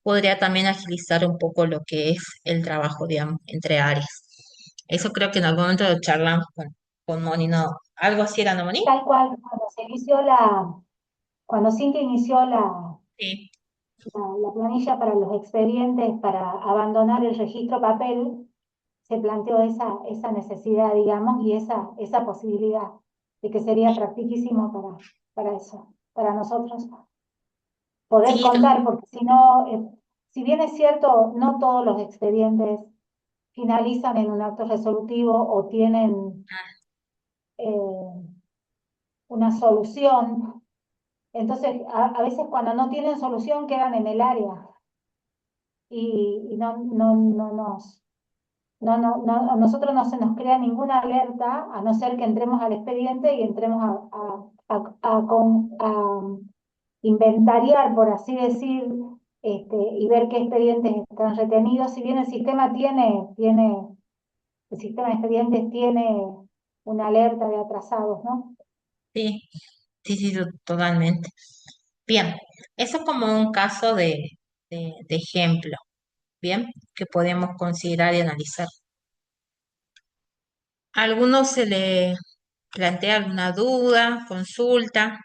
S1: podría también agilizar un poco lo que es el trabajo, digamos, entre áreas. Eso creo que en algún momento lo charlamos con Moni, no, algo así era, ¿no, Moni?
S2: Tal cual, cuando Cintia inició
S1: Sí,
S2: la planilla para los expedientes, para abandonar el registro papel, se planteó esa necesidad, digamos, y esa posibilidad de que sería practicísimo para eso, para nosotros poder
S1: sí,
S2: contar, porque si no, si bien es cierto, no todos los expedientes finalizan en un acto resolutivo o tienen eh, una solución, entonces a veces cuando no tienen solución quedan en el área y a nosotros no se nos crea ninguna alerta, a no ser que entremos al expediente y entremos a inventariar, por así decir, y ver qué expedientes están retenidos. Si bien el sistema de expedientes tiene una alerta de atrasados, ¿no?
S1: sí, sí, sí, totalmente. Bien, eso es como un caso de ejemplo, bien, que podemos considerar y analizar. ¿A alguno se le plantea alguna duda, consulta?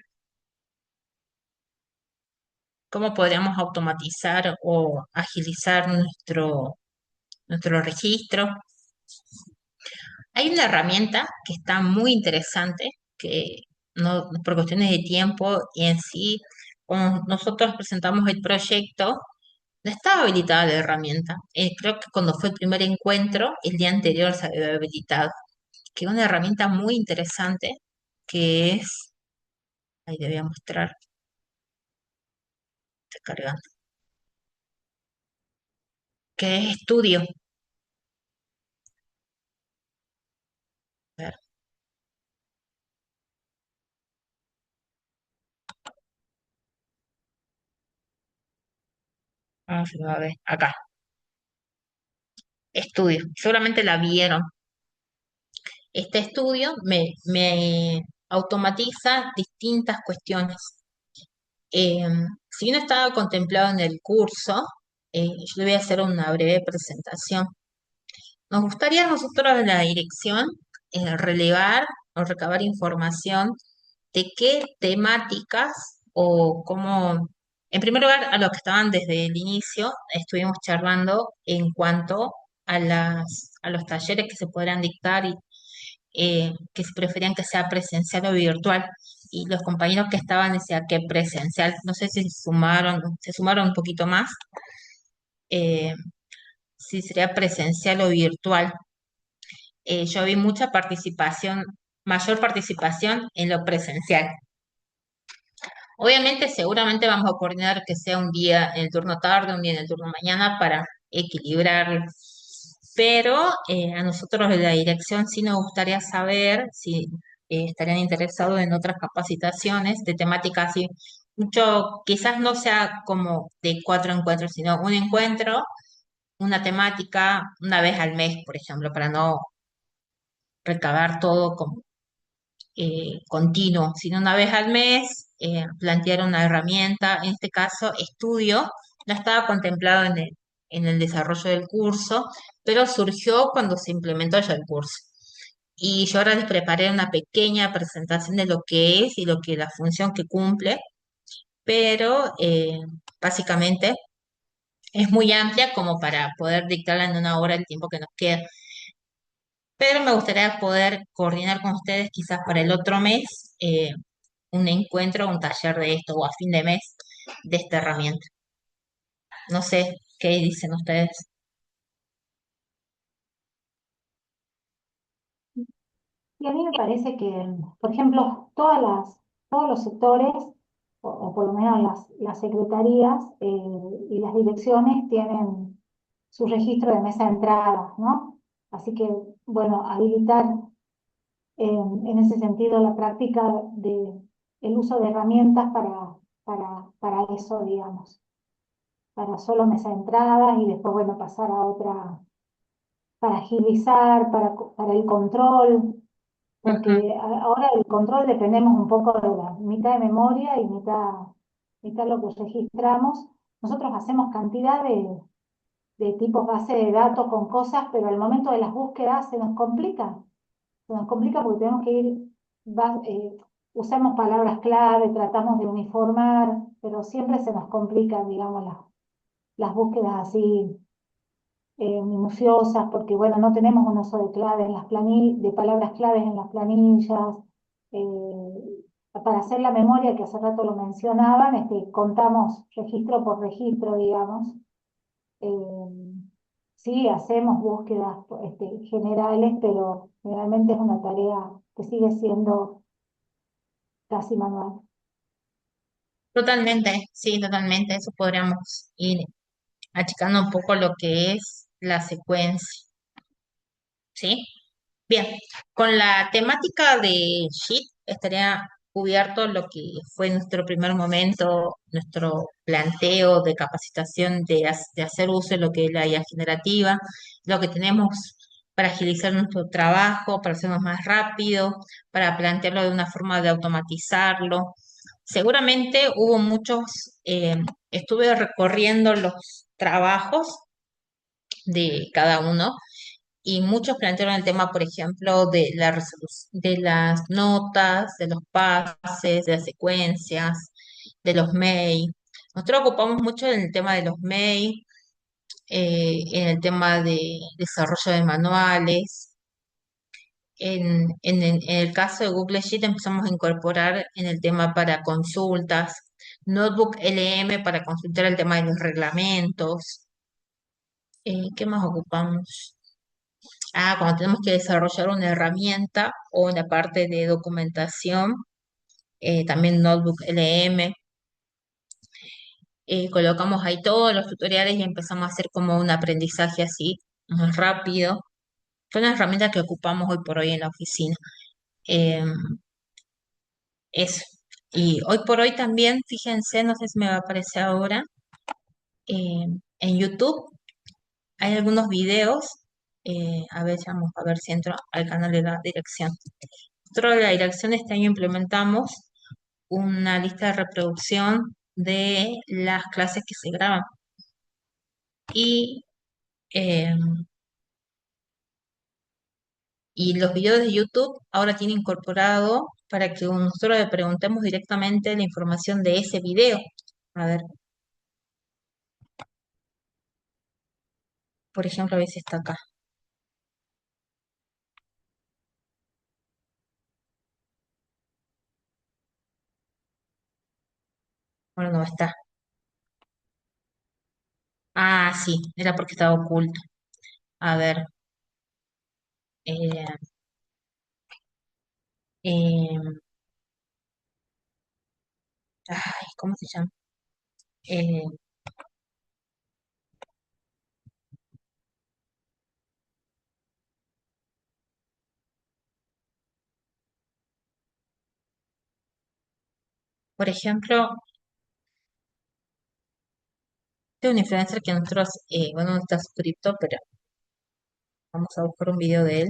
S1: ¿Cómo podríamos automatizar o agilizar nuestro registro? Hay una herramienta que está muy interesante, que no, por cuestiones de tiempo y en sí, cuando nosotros presentamos el proyecto, no estaba habilitada la herramienta. Creo que cuando fue el primer encuentro, el día anterior se había habilitado, que es una herramienta muy interesante, que es, ahí te voy a mostrar, está cargando, que es estudio. A ver, se me va a ver, acá, estudio. Seguramente la vieron. Este estudio me automatiza distintas cuestiones. Eh, si bien no estaba contemplado en el curso, yo le voy a hacer una breve presentación. Nos gustaría a nosotros en la dirección relevar o recabar información de qué temáticas o cómo, en primer lugar, a los que estaban desde el inicio, estuvimos charlando en cuanto a los talleres que se podrán dictar y que se preferían que sea presencial o virtual. Y los compañeros que estaban decían que presencial. No sé si se sumaron un poquito más, eh, si sería presencial o virtual. Yo vi mucha participación, mayor participación en lo presencial. Obviamente, seguramente vamos a coordinar que sea un día en el turno tarde, un día en el turno mañana para equilibrar. Pero a nosotros de la dirección sí nos gustaría saber si estarían interesados en otras capacitaciones de temática así. Mucho, quizás no sea como de 4 encuentros, sino un encuentro, una temática, una vez al mes, por ejemplo, para no recabar todo como continuo, sino una vez al mes, plantear una herramienta, en este caso estudio, no estaba contemplado en el desarrollo del curso, pero surgió cuando se implementó ya el curso. Y yo ahora les preparé una pequeña presentación de lo que es y lo que la función que cumple, pero básicamente es muy amplia como para poder dictarla en una hora el tiempo que nos queda. Pero me gustaría poder coordinar con ustedes quizás para el otro mes un encuentro, un taller de esto o a fin de mes de esta herramienta. No sé qué dicen ustedes.
S2: Y a mí me parece que, por ejemplo, todos los sectores, o por lo menos las secretarías y las direcciones tienen su registro de mesa de entradas, ¿no? Así que, bueno, habilitar en ese sentido la práctica de el uso de herramientas para eso, digamos, para solo mesa de entradas y después, bueno, pasar a otra, para agilizar, para el control,
S1: Ujú.
S2: porque ahora el control dependemos un poco de la mitad de memoria y mitad lo que registramos. Nosotros hacemos cantidad de tipos base de datos con cosas, pero al momento de las búsquedas se nos complica. Se nos complica porque tenemos que ir, usamos palabras clave, tratamos de uniformar, pero siempre se nos complican, digamos, las búsquedas así minuciosas, porque bueno, no tenemos un uso de claves en las de palabras claves en las planillas. Para hacer la memoria, que hace rato lo mencionaban, contamos registro por registro, digamos. Eh, sí, hacemos búsquedas generales, pero realmente es una tarea que sigue siendo casi manual.
S1: Totalmente, sí, totalmente. Eso podríamos ir achicando un poco lo que es la secuencia, ¿sí? Bien, con la temática de Sheet estaría cubierto lo que fue nuestro primer momento, nuestro planteo de capacitación de hacer uso de lo que es la IA generativa, lo que tenemos para agilizar nuestro trabajo, para hacernos más rápido, para plantearlo de una forma de automatizarlo. Seguramente hubo muchos, estuve recorriendo los trabajos de cada uno y muchos plantearon el tema, por ejemplo, de la de las notas, de los pases, de las secuencias, de los mails. Nosotros ocupamos mucho en el tema de los mails, en el tema de desarrollo de manuales. En el caso de Google Sheet empezamos a incorporar en el tema para consultas, Notebook LM para consultar el tema de los reglamentos. ¿Qué más ocupamos? Ah, cuando tenemos que desarrollar una herramienta o una parte de documentación, también Notebook LM, colocamos ahí todos los tutoriales y empezamos a hacer como un aprendizaje así, más rápido. Son las herramientas que ocupamos hoy por hoy en la oficina. Eh, eso. Y hoy por hoy también, fíjense, no sé si me va a aparecer ahora, eh, en YouTube hay algunos videos, a ver, vamos a ver si entro al canal de la dirección. Nosotros de la dirección este año implementamos una lista de reproducción de las clases que se graban. Y, eh, y los videos de YouTube ahora tienen incorporado para que nosotros le preguntemos directamente la información de ese video. A ver, por ejemplo, a ver si está acá. Bueno, no está. Ah, sí, era porque estaba oculto. A ver, eh, eh, ay, ¿cómo se llama? Eh, por ejemplo, este es un influencer que nosotros, bueno, no está suscrito, pero vamos a buscar un video de él.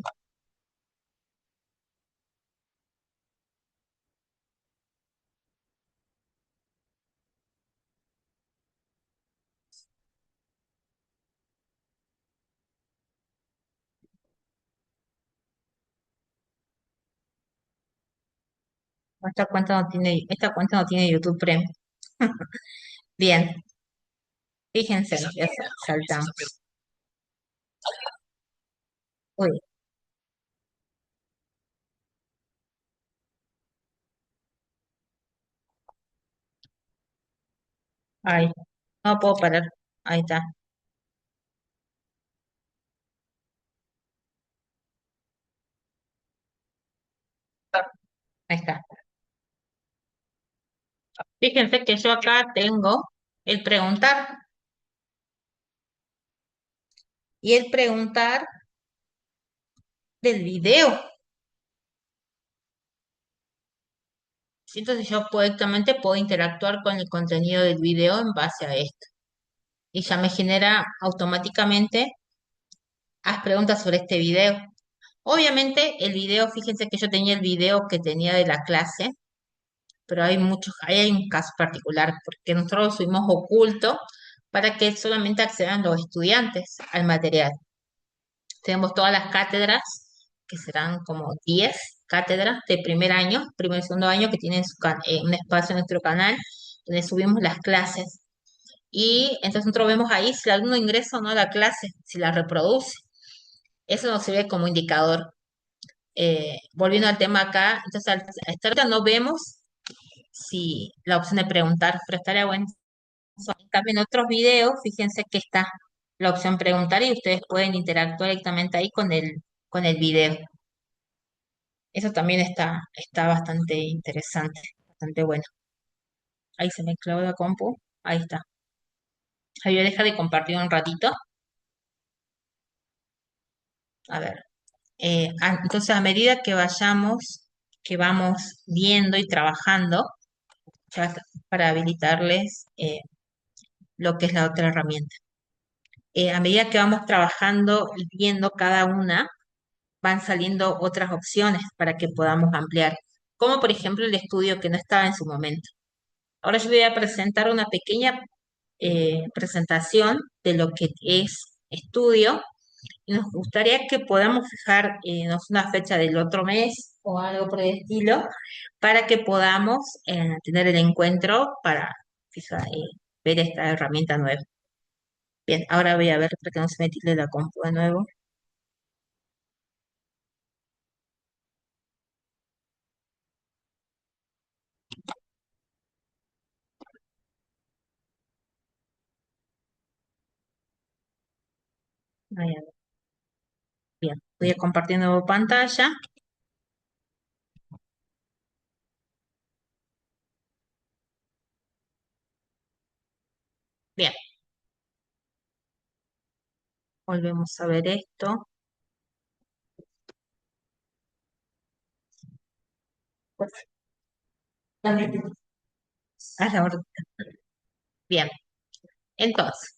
S1: Esta cuenta no tiene YouTube Premium. Bien, fíjense, ya saltamos. Uy, ay, no puedo parar. Ahí está, ahí está. Fíjense que yo acá tengo el preguntar y el preguntar del video. Entonces yo directamente puedo interactuar con el contenido del video en base a esto. Y ya me genera automáticamente haz preguntas sobre este video. Obviamente el video, fíjense que yo tenía el video que tenía de la clase, pero hay muchos, ahí hay un caso particular, porque nosotros lo subimos oculto para que solamente accedan los estudiantes al material. Tenemos todas las cátedras que serán como 10 cátedras de primer año, primer y segundo año, que tienen un espacio en nuestro canal donde subimos las clases. Y entonces nosotros vemos ahí si el alumno ingresa o no a la clase, si la reproduce. Eso nos sirve como indicador. Volviendo al tema acá, entonces hasta ahorita no vemos si la opción de preguntar, pero estaría bueno. También en otros videos, fíjense que está la opción preguntar y ustedes pueden interactuar directamente ahí con el video. Eso también está bastante interesante, bastante bueno. Ahí se me clavó la compu. Ahí está. Ahí voy a dejar de compartir un ratito. A ver. Entonces, a medida que vamos viendo y trabajando, ya para habilitarles lo que es la otra herramienta. A medida que vamos trabajando y viendo cada una, van saliendo otras opciones para que podamos ampliar, como por ejemplo el estudio que no estaba en su momento. Ahora yo voy a presentar una pequeña presentación de lo que es estudio y nos gustaría que podamos fijar una fecha del otro mes o algo por el estilo para que podamos tener el encuentro para ver esta herramienta nueva. Bien, ahora voy a ver para que no se me tilde la compu de nuevo. Ahí, a ver. Bien, voy a compartir nuevo pantalla. Bien, volvemos a ver esto. Pues, a la orden. Bien, entonces,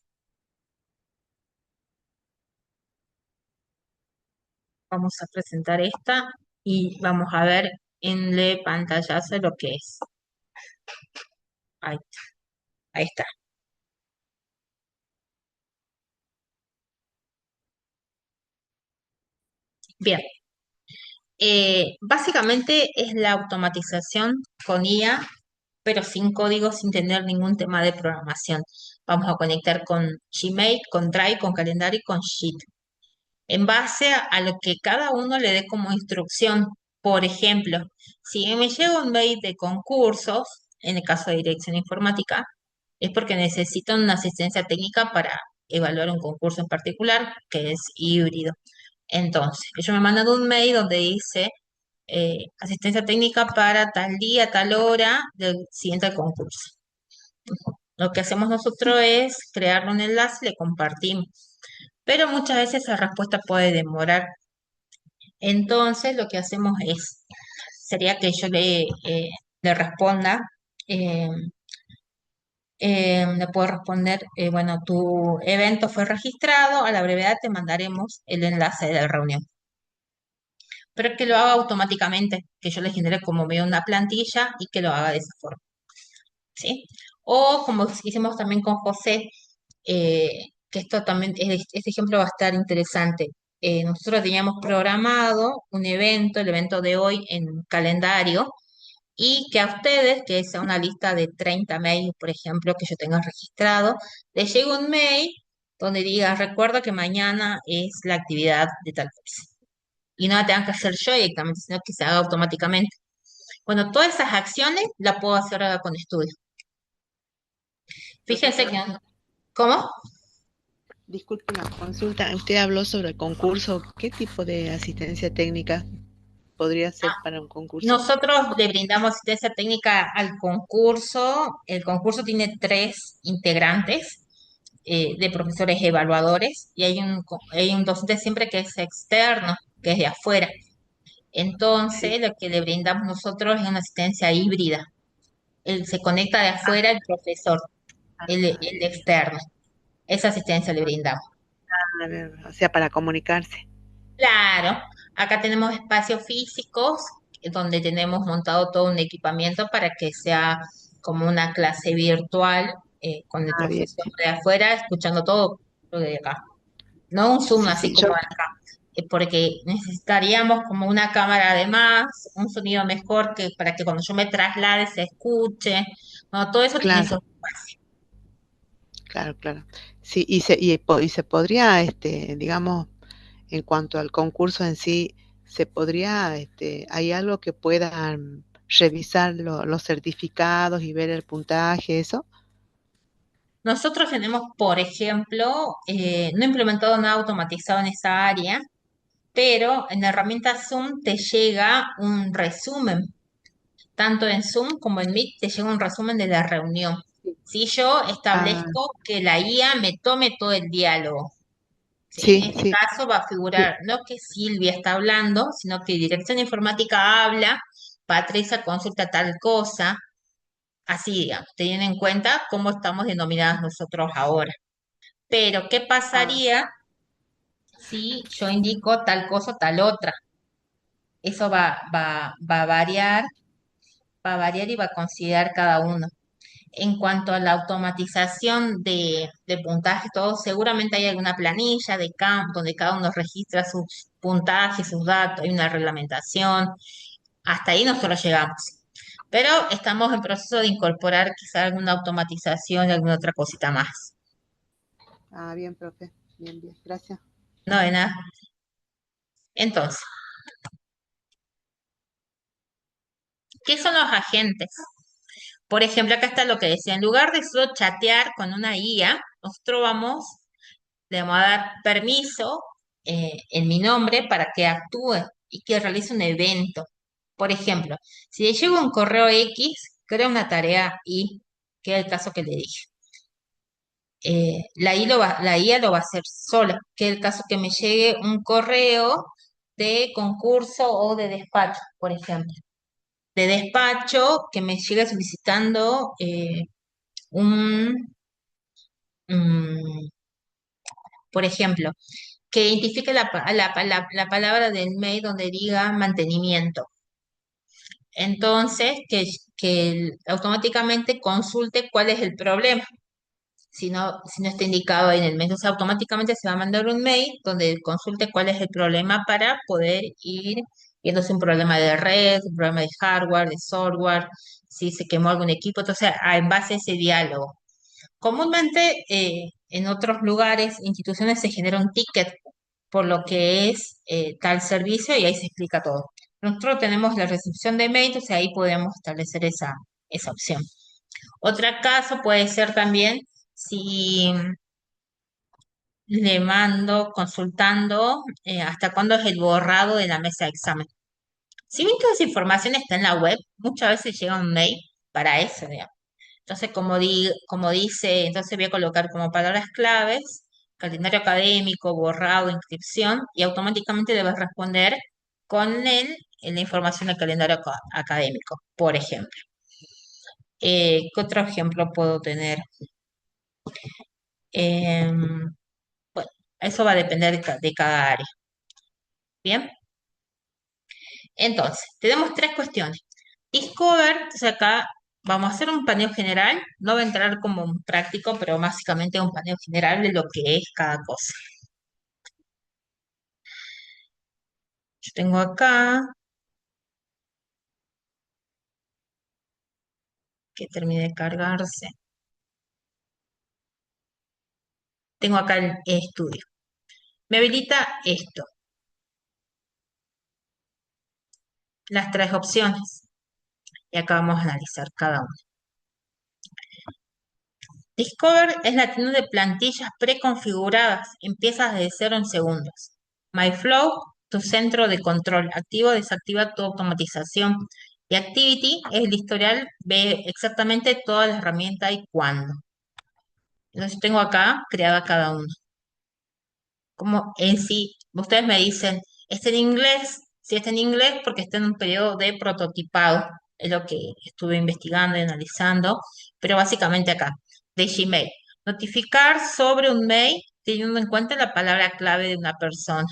S1: vamos a presentar esta y vamos a ver en el pantallazo lo que es. Ahí, ahí está. Bien, básicamente es la automatización con IA, pero sin código, sin tener ningún tema de programación. Vamos a conectar con Gmail, con Drive, con calendario y con Sheet, en base a lo que cada uno le dé como instrucción. Por ejemplo, si me llega un mail de concursos, en el caso de dirección informática, es porque necesitan una asistencia técnica para evaluar un concurso en particular, que es híbrido. Entonces, ellos me mandan un mail donde dice asistencia técnica para tal día, tal hora del siguiente concurso. Lo que hacemos nosotros es crear un enlace y le compartimos, pero muchas veces esa respuesta puede demorar. Entonces, lo que hacemos sería que yo le responda, eh, le puedo responder, bueno, tu evento fue registrado, a la brevedad te mandaremos el enlace de la reunión. Pero que lo haga automáticamente, que yo le genere como medio una plantilla y que lo haga de esa forma, ¿sí? O como hicimos también con José, que esto también, este ejemplo va a estar interesante. Nosotros teníamos programado un evento, el evento de hoy en calendario, y que a ustedes, que sea una lista de 30 mails, por ejemplo, que yo tenga registrado, les llegue un mail donde diga, recuerda que mañana es la actividad de tal cosa. Y no la tengan que hacer yo directamente, sino que se haga automáticamente. Bueno, todas esas acciones las puedo hacer ahora con estudio. Fíjense que... ¿Cómo?
S3: Disculpe una consulta. Usted habló sobre el concurso. ¿Qué tipo de asistencia técnica podría ser para un concurso?
S1: Nosotros le brindamos asistencia técnica al concurso. El concurso tiene 3 integrantes de profesores evaluadores y hay un docente siempre que es externo, que es de afuera.
S3: Sí.
S1: Entonces, lo que le brindamos nosotros es una asistencia híbrida. Él se conecta de afuera el profesor, el
S3: Bien.
S1: externo. Esa asistencia le brindamos.
S3: A ver, o sea, para comunicarse.
S1: Claro, acá tenemos espacios físicos donde tenemos montado todo un equipamiento para que sea como una clase virtual con el
S3: Ah, bien.
S1: profesor de afuera escuchando todo lo de acá. No un Zoom
S3: Sí,
S1: así
S3: sí,
S1: como acá. porque necesitaríamos como una cámara de más, un sonido mejor que para que cuando yo me traslade se escuche. Bueno, todo eso tiene
S3: Claro,
S1: su espacio.
S3: claro, claro. Sí, y se podría, digamos, en cuanto al concurso en sí, se podría, hay algo que puedan revisar los certificados y ver el puntaje, eso.
S1: Nosotros tenemos, por ejemplo, no implementado nada automatizado en esa área, pero en la herramienta Zoom te llega un resumen. Tanto en Zoom como en Meet te llega un resumen de la reunión. Si yo
S3: Ah,
S1: establezco que la IA me tome todo el diálogo, ¿sí? En
S3: sí,
S1: este
S3: sí,
S1: caso va a
S3: sí.
S1: figurar no que Silvia está hablando, sino que Dirección Informática habla, Patricia consulta tal cosa, así, digamos, teniendo en cuenta cómo estamos denominadas nosotros ahora. Pero, ¿qué
S3: Ah,
S1: pasaría si yo indico tal cosa o tal otra? Eso va a variar y va a considerar cada uno. En cuanto a la automatización de puntaje, todo, seguramente hay alguna planilla de campo donde cada uno registra sus puntajes, sus datos, hay una reglamentación. Hasta ahí nosotros llegamos. Pero estamos en proceso de incorporar quizá alguna automatización y alguna otra cosita más.
S3: bien, profe. Bien, bien. Gracias.
S1: No de nada. Entonces, ¿qué son los agentes? Por ejemplo, acá está lo que decía, en lugar de solo chatear con una IA, nosotros le vamos a dar permiso en mi nombre para que actúe y que realice un evento. Por ejemplo, si le llega un correo X, crea una tarea Y, que es el caso que le dije. La IA lo va a hacer sola, que es el caso que me llegue un correo de concurso o de despacho, por ejemplo. De despacho que me llegue solicitando un, mm, por ejemplo, que identifique la palabra del mail donde diga mantenimiento. Entonces, automáticamente consulte cuál es el problema. Si no está indicado ahí en el mail, entonces automáticamente se va a mandar un mail donde consulte cuál es el problema para poder ir viendo si es un problema de red, un problema de hardware, de software, si se quemó algún equipo. Entonces, en base a ese diálogo. Comúnmente en otros lugares, instituciones, se genera un ticket por lo que es tal servicio y ahí se explica todo. Nosotros tenemos la recepción de mail, entonces ahí podemos establecer esa opción. Otro caso puede ser también si le mando consultando hasta cuándo es el borrado de la mesa de examen. Si bien toda esa información está en la web, muchas veces llega un mail para eso, digamos. Entonces, como dice, entonces voy a colocar como palabras claves, calendario académico, borrado, inscripción, y automáticamente debes responder con la información del calendario académico, por ejemplo. ¿Qué otro ejemplo puedo tener? Em, bueno, eso va a depender de cada área. Bien, entonces, tenemos tres cuestiones. Discover, entonces acá vamos a hacer un paneo general, no va a entrar como un práctico, pero básicamente un paneo general de lo que es cada cosa. Yo tengo acá, que termine de cargarse, tengo acá el estudio. Me habilita esto, las tres opciones, y acá vamos a analizar cada una. Discover es la tienda de plantillas preconfiguradas, empiezas desde 0 en segundos. MyFlow, tu centro de control, activo o desactiva tu automatización. Y Activity es el historial, ve exactamente todas las herramientas y cuándo. Entonces tengo acá creada cada uno. Como en sí, ustedes me dicen, ¿está en inglés? Si está en inglés, porque está en un periodo de prototipado, es lo que estuve investigando y analizando, pero básicamente acá, de Gmail. Notificar sobre un mail teniendo en cuenta la palabra clave de una persona.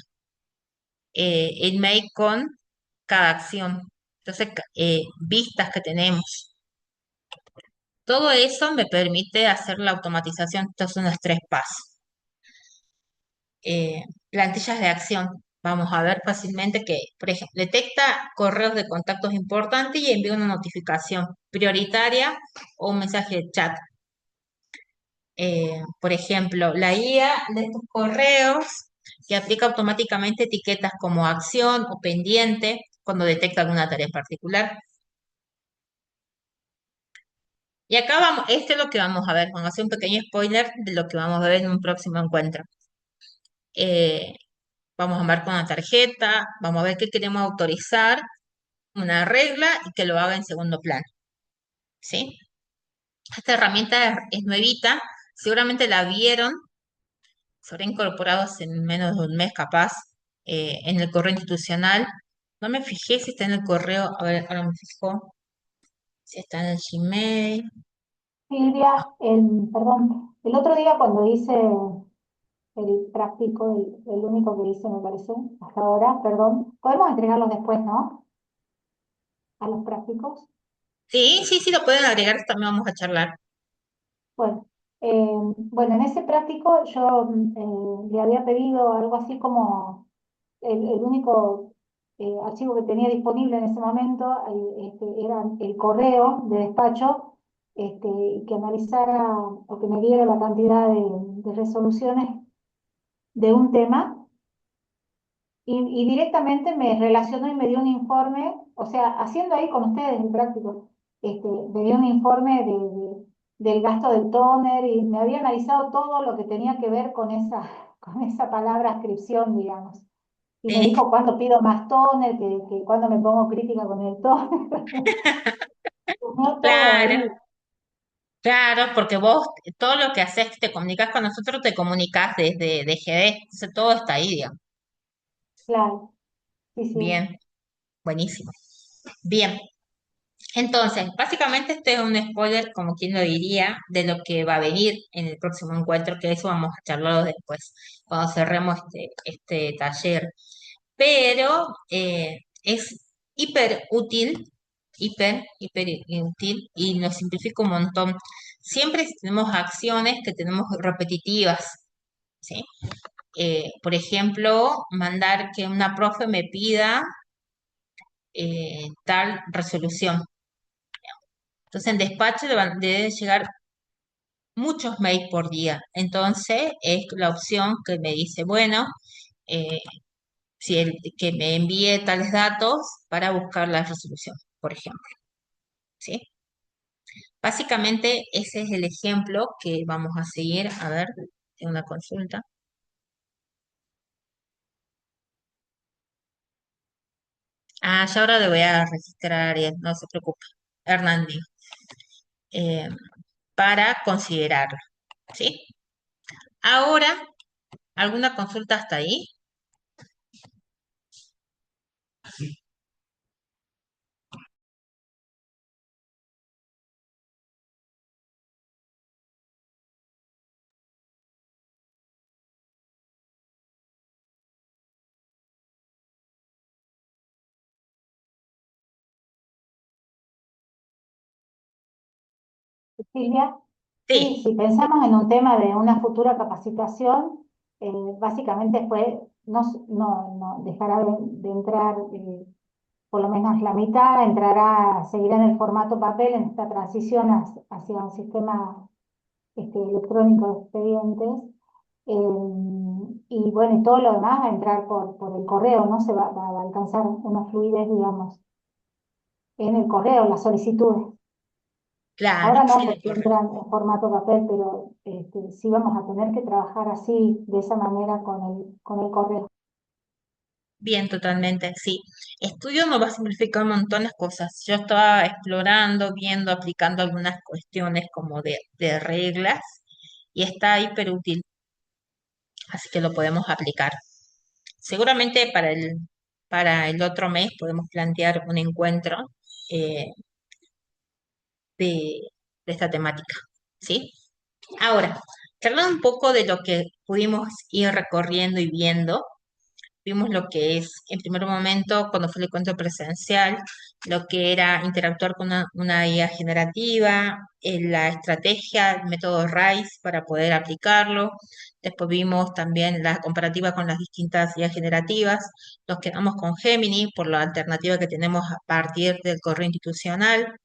S1: El mail con cada acción. Entonces, vistas que tenemos. Todo eso me permite hacer la automatización. Estos son los tres pasos. Plantillas de acción. vamos a ver fácilmente que, por ejemplo, detecta correos de contactos importantes y envía una notificación prioritaria o un mensaje de chat. Por ejemplo, la IA de estos correos que aplica automáticamente etiquetas como acción o pendiente cuando detecta alguna tarea en particular. Y acá vamos, esto es lo que vamos a ver. Vamos a hacer un pequeño spoiler de lo que vamos a ver en un próximo encuentro. Eh, Vamos a marcar una tarjeta, vamos a ver qué queremos autorizar, una regla y que lo haga en segundo plano. ¿Sí? Esta herramienta es nuevita, seguramente la vieron, se habrá incorporado hace menos de un mes capaz en el correo institucional. No me fijé si está en el correo, a ver, ahora me fijo, si está en el Gmail.
S2: Silvia, perdón, el otro día cuando hice el práctico, el único que hice me parece, hasta ahora, perdón, podemos entregarlos después, ¿no? A los prácticos.
S1: Sí, sí, sí, lo pueden agregar, también vamos a charlar.
S2: Bueno, bueno, en ese práctico yo le había pedido algo así como el único archivo que tenía disponible en ese momento era el correo de despacho, que analizara o que me diera la cantidad de resoluciones de un tema y directamente me relacionó y me dio un informe, o sea, haciendo ahí con ustedes el práctico, me dio un informe del gasto del tóner y me había analizado todo lo que tenía que ver con con esa palabra ascripción, digamos. Y me
S1: Sí,
S2: dijo cuándo pido más tóner, que cuándo me pongo crítica con el tóner. Tenía todo
S1: claro,
S2: ahí,
S1: claro, porque vos todo lo que haces, que te comunicas con nosotros, te comunicas desde DGD, entonces todo está ahí, digamos.
S2: claro, sí, sí.
S1: Bien, buenísimo. Bien, entonces, básicamente este es un spoiler, como quien lo diría, de lo que va a venir en el próximo encuentro, que eso vamos a charlarlo después, cuando cerremos este taller. Pero es hiper útil y nos simplifica un montón. Siempre tenemos acciones que tenemos repetitivas, ¿sí? Por ejemplo, mandar que una profe me pida tal resolución. Entonces, en despacho deben llegar muchos mails por día. Entonces, es la opción que me dice, bueno, eh, si que me envíe tales datos para buscar la resolución, por ejemplo. ¿Sí? Básicamente, ese es el ejemplo que vamos a seguir. A ver, tengo una consulta. Ah, ya ahora le voy a registrar a Ariel, no se preocupe. Hernán, digo, eh, para considerarlo. ¿Sí? Ahora, ¿alguna consulta hasta ahí?
S2: Silvia, sí,
S1: Sí,
S2: si pensamos en un tema de una futura capacitación, básicamente fue no dejará de entrar por lo menos la mitad, seguirá en el formato papel en esta transición hacia un sistema electrónico de expedientes. Y bueno, y todo lo demás va a entrar por el correo, ¿no? Va a alcanzar una fluidez, digamos, en el correo, las solicitudes.
S1: claro,
S2: Ahora no,
S1: sí,
S2: porque entran en formato papel, pero sí vamos a tener que trabajar así, de esa manera con el correo.
S1: bien, totalmente, sí. Estudio nos va a simplificar un montón las cosas. Yo estaba explorando, viendo, aplicando algunas cuestiones como de reglas y está hiper útil, así que lo podemos aplicar. Seguramente para el otro mes podemos plantear un encuentro eh, de, de esta temática, ¿sí? Ahora, charlando un poco de lo que pudimos ir recorriendo y viendo, vimos lo que es, en primer momento, cuando fue el encuentro presencial, lo que era interactuar con una IA generativa, la estrategia, el método RISE para poder aplicarlo. Después vimos también la comparativa con las distintas IA generativas. Nos quedamos con Gemini por la alternativa que tenemos a partir del correo institucional.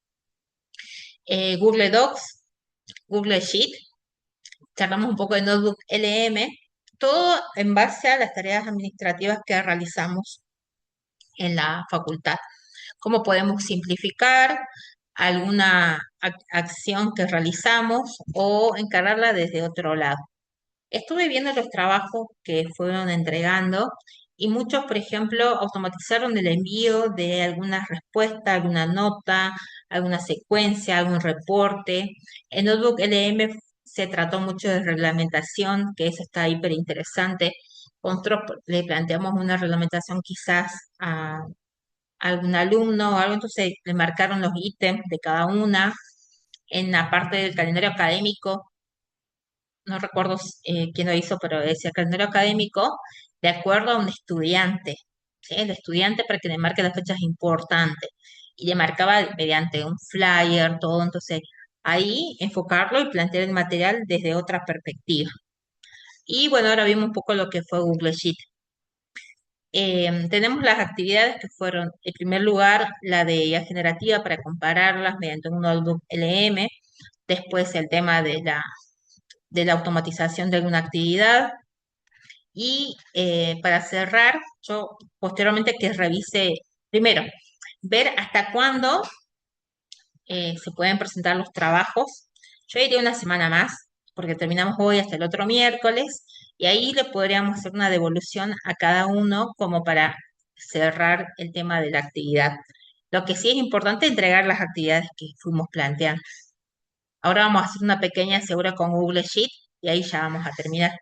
S1: Google Docs, Google Sheet, charlamos un poco de Notebook LM, todo en base a las tareas administrativas que realizamos en la facultad. ¿Cómo podemos simplificar alguna acción que realizamos o encargarla desde otro lado? Estuve viendo los trabajos que fueron entregando y muchos, por ejemplo, automatizaron el envío de alguna respuesta, alguna nota, alguna secuencia, algún reporte. En Notebook LM se trató mucho de reglamentación, que eso está hiper interesante. Nosotros le planteamos una reglamentación quizás a algún alumno o algo, entonces le marcaron los ítems de cada una. En la parte del calendario académico no recuerdo quién lo hizo, pero decía calendario académico de acuerdo a un estudiante, ¿sí? El estudiante para que le marque las fechas importantes y le marcaba mediante un flyer, todo, entonces ahí enfocarlo y plantear el material desde otra perspectiva. Y bueno, ahora vimos un poco lo que fue Google Sheet. Tenemos las actividades que fueron, en primer lugar, la de IA generativa para compararlas mediante un notebook LM, después el tema de la automatización de alguna actividad. Y para cerrar, yo posteriormente que revise, primero, ver hasta cuándo se pueden presentar los trabajos. Yo iría una semana más, porque terminamos hoy hasta el otro miércoles, y ahí le podríamos hacer una devolución a cada uno como para cerrar el tema de la actividad. Lo que sí es importante es entregar las actividades que fuimos planteando. Ahora vamos a hacer una pequeña segura con Google Sheet y ahí ya vamos a terminar.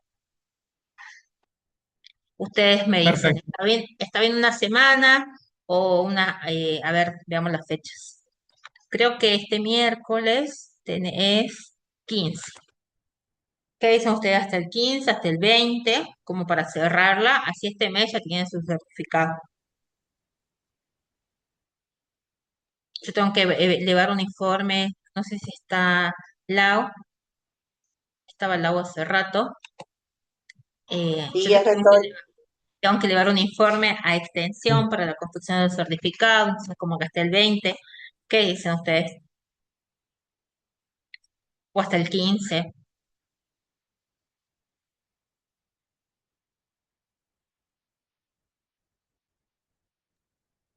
S1: Ustedes me dicen,
S4: Perfecto.
S1: está bien una semana o a ver, veamos las fechas. Creo que este miércoles es 15. ¿Qué dicen ustedes hasta el 15, hasta el 20, como para cerrarla? Así este mes ya tienen su certificado. Yo tengo que llevar un informe, no sé si está Lau, estaba Lau hace rato.
S5: Sí,
S1: Yo
S5: acá estoy.
S1: tengo que llevar un informe a extensión para la construcción del certificado, entonces como que hasta el 20. ¿Qué dicen ustedes? O hasta el 15,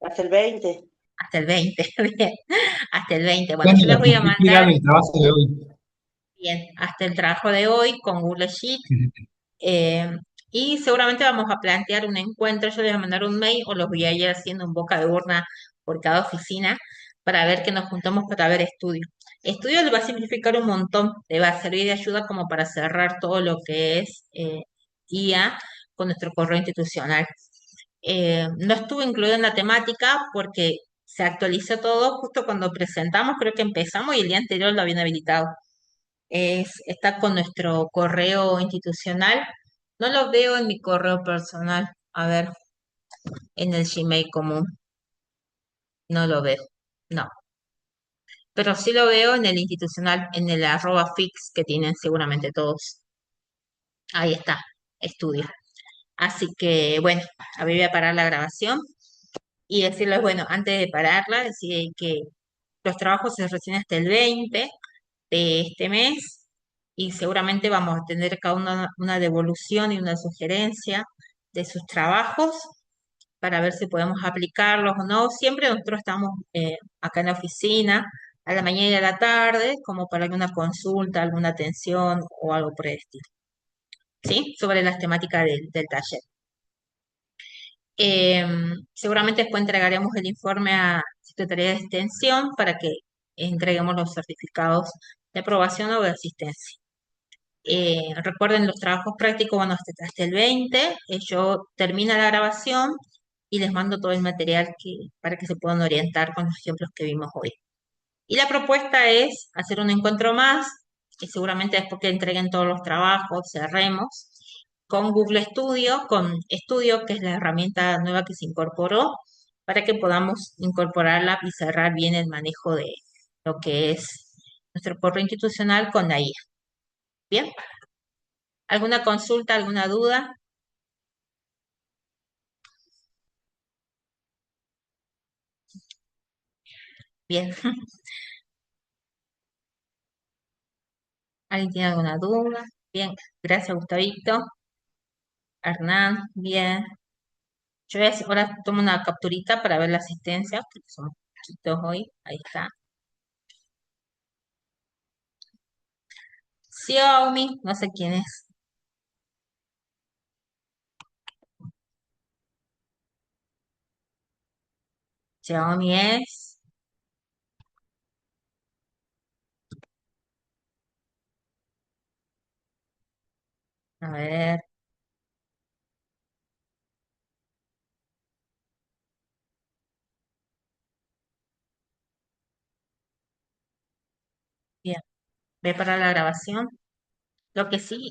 S5: Hasta el 20.
S1: hasta el 20, bien, hasta el 20. Bueno, yo
S4: Depende de
S1: les
S4: la
S1: voy a
S4: complejidad
S1: mandar,
S4: del trabajo de hoy.
S1: bien, hasta el trabajo de hoy con Google Sheet, eh, y seguramente vamos a plantear un encuentro, yo les voy a mandar un mail o los voy a ir haciendo un boca de urna por cada oficina para ver que nos juntamos para ver estudio. Estudio le va a simplificar un montón, le va a servir de ayuda como para cerrar todo lo que es IA con nuestro correo institucional. No estuve incluido en la temática porque se actualizó todo justo cuando presentamos, creo que empezamos y el día anterior lo habían habilitado. Está con nuestro correo institucional. No lo veo en mi correo personal. A ver, en el Gmail común. No lo veo. No. Pero sí lo veo en el institucional, en el @fix que tienen seguramente todos. Ahí está, estudio. Así que bueno, a ver, voy a parar la grabación y decirles, bueno, antes de pararla, decir que los trabajos se reciben hasta el 20 de este mes y seguramente vamos a tener cada una devolución y una sugerencia de sus trabajos para ver si podemos aplicarlos o no. Siempre nosotros estamos acá en la oficina a la mañana y a la tarde como para alguna consulta, alguna atención o algo por el estilo, ¿sí? Sobre las temáticas del taller. Seguramente después entregaremos el informe a Secretaría de Extensión para que entreguemos los certificados de aprobación o de asistencia. Recuerden, los trabajos prácticos van hasta el 20. Yo termino la grabación y les mando todo el material para que se puedan orientar con los ejemplos que vimos hoy. Y la propuesta es hacer un encuentro más, que seguramente después que entreguen todos los trabajos, cerremos con Google Studio, con Studio, que es la herramienta nueva que se incorporó, para que podamos incorporarla y cerrar bien el manejo de lo que es nuestro correo institucional con la IA. Bien, ¿alguna consulta, alguna duda? Bien, ¿alguien tiene alguna duda? Bien, gracias, Gustavito. Hernán, bien. Yo voy a ahora tomo una capturita para ver la asistencia, porque somos poquitos hoy. Ahí está. Xiaomi, no sé quién es. Xiaomi es. A ver, bien. Ve para la grabación. Lo que sí,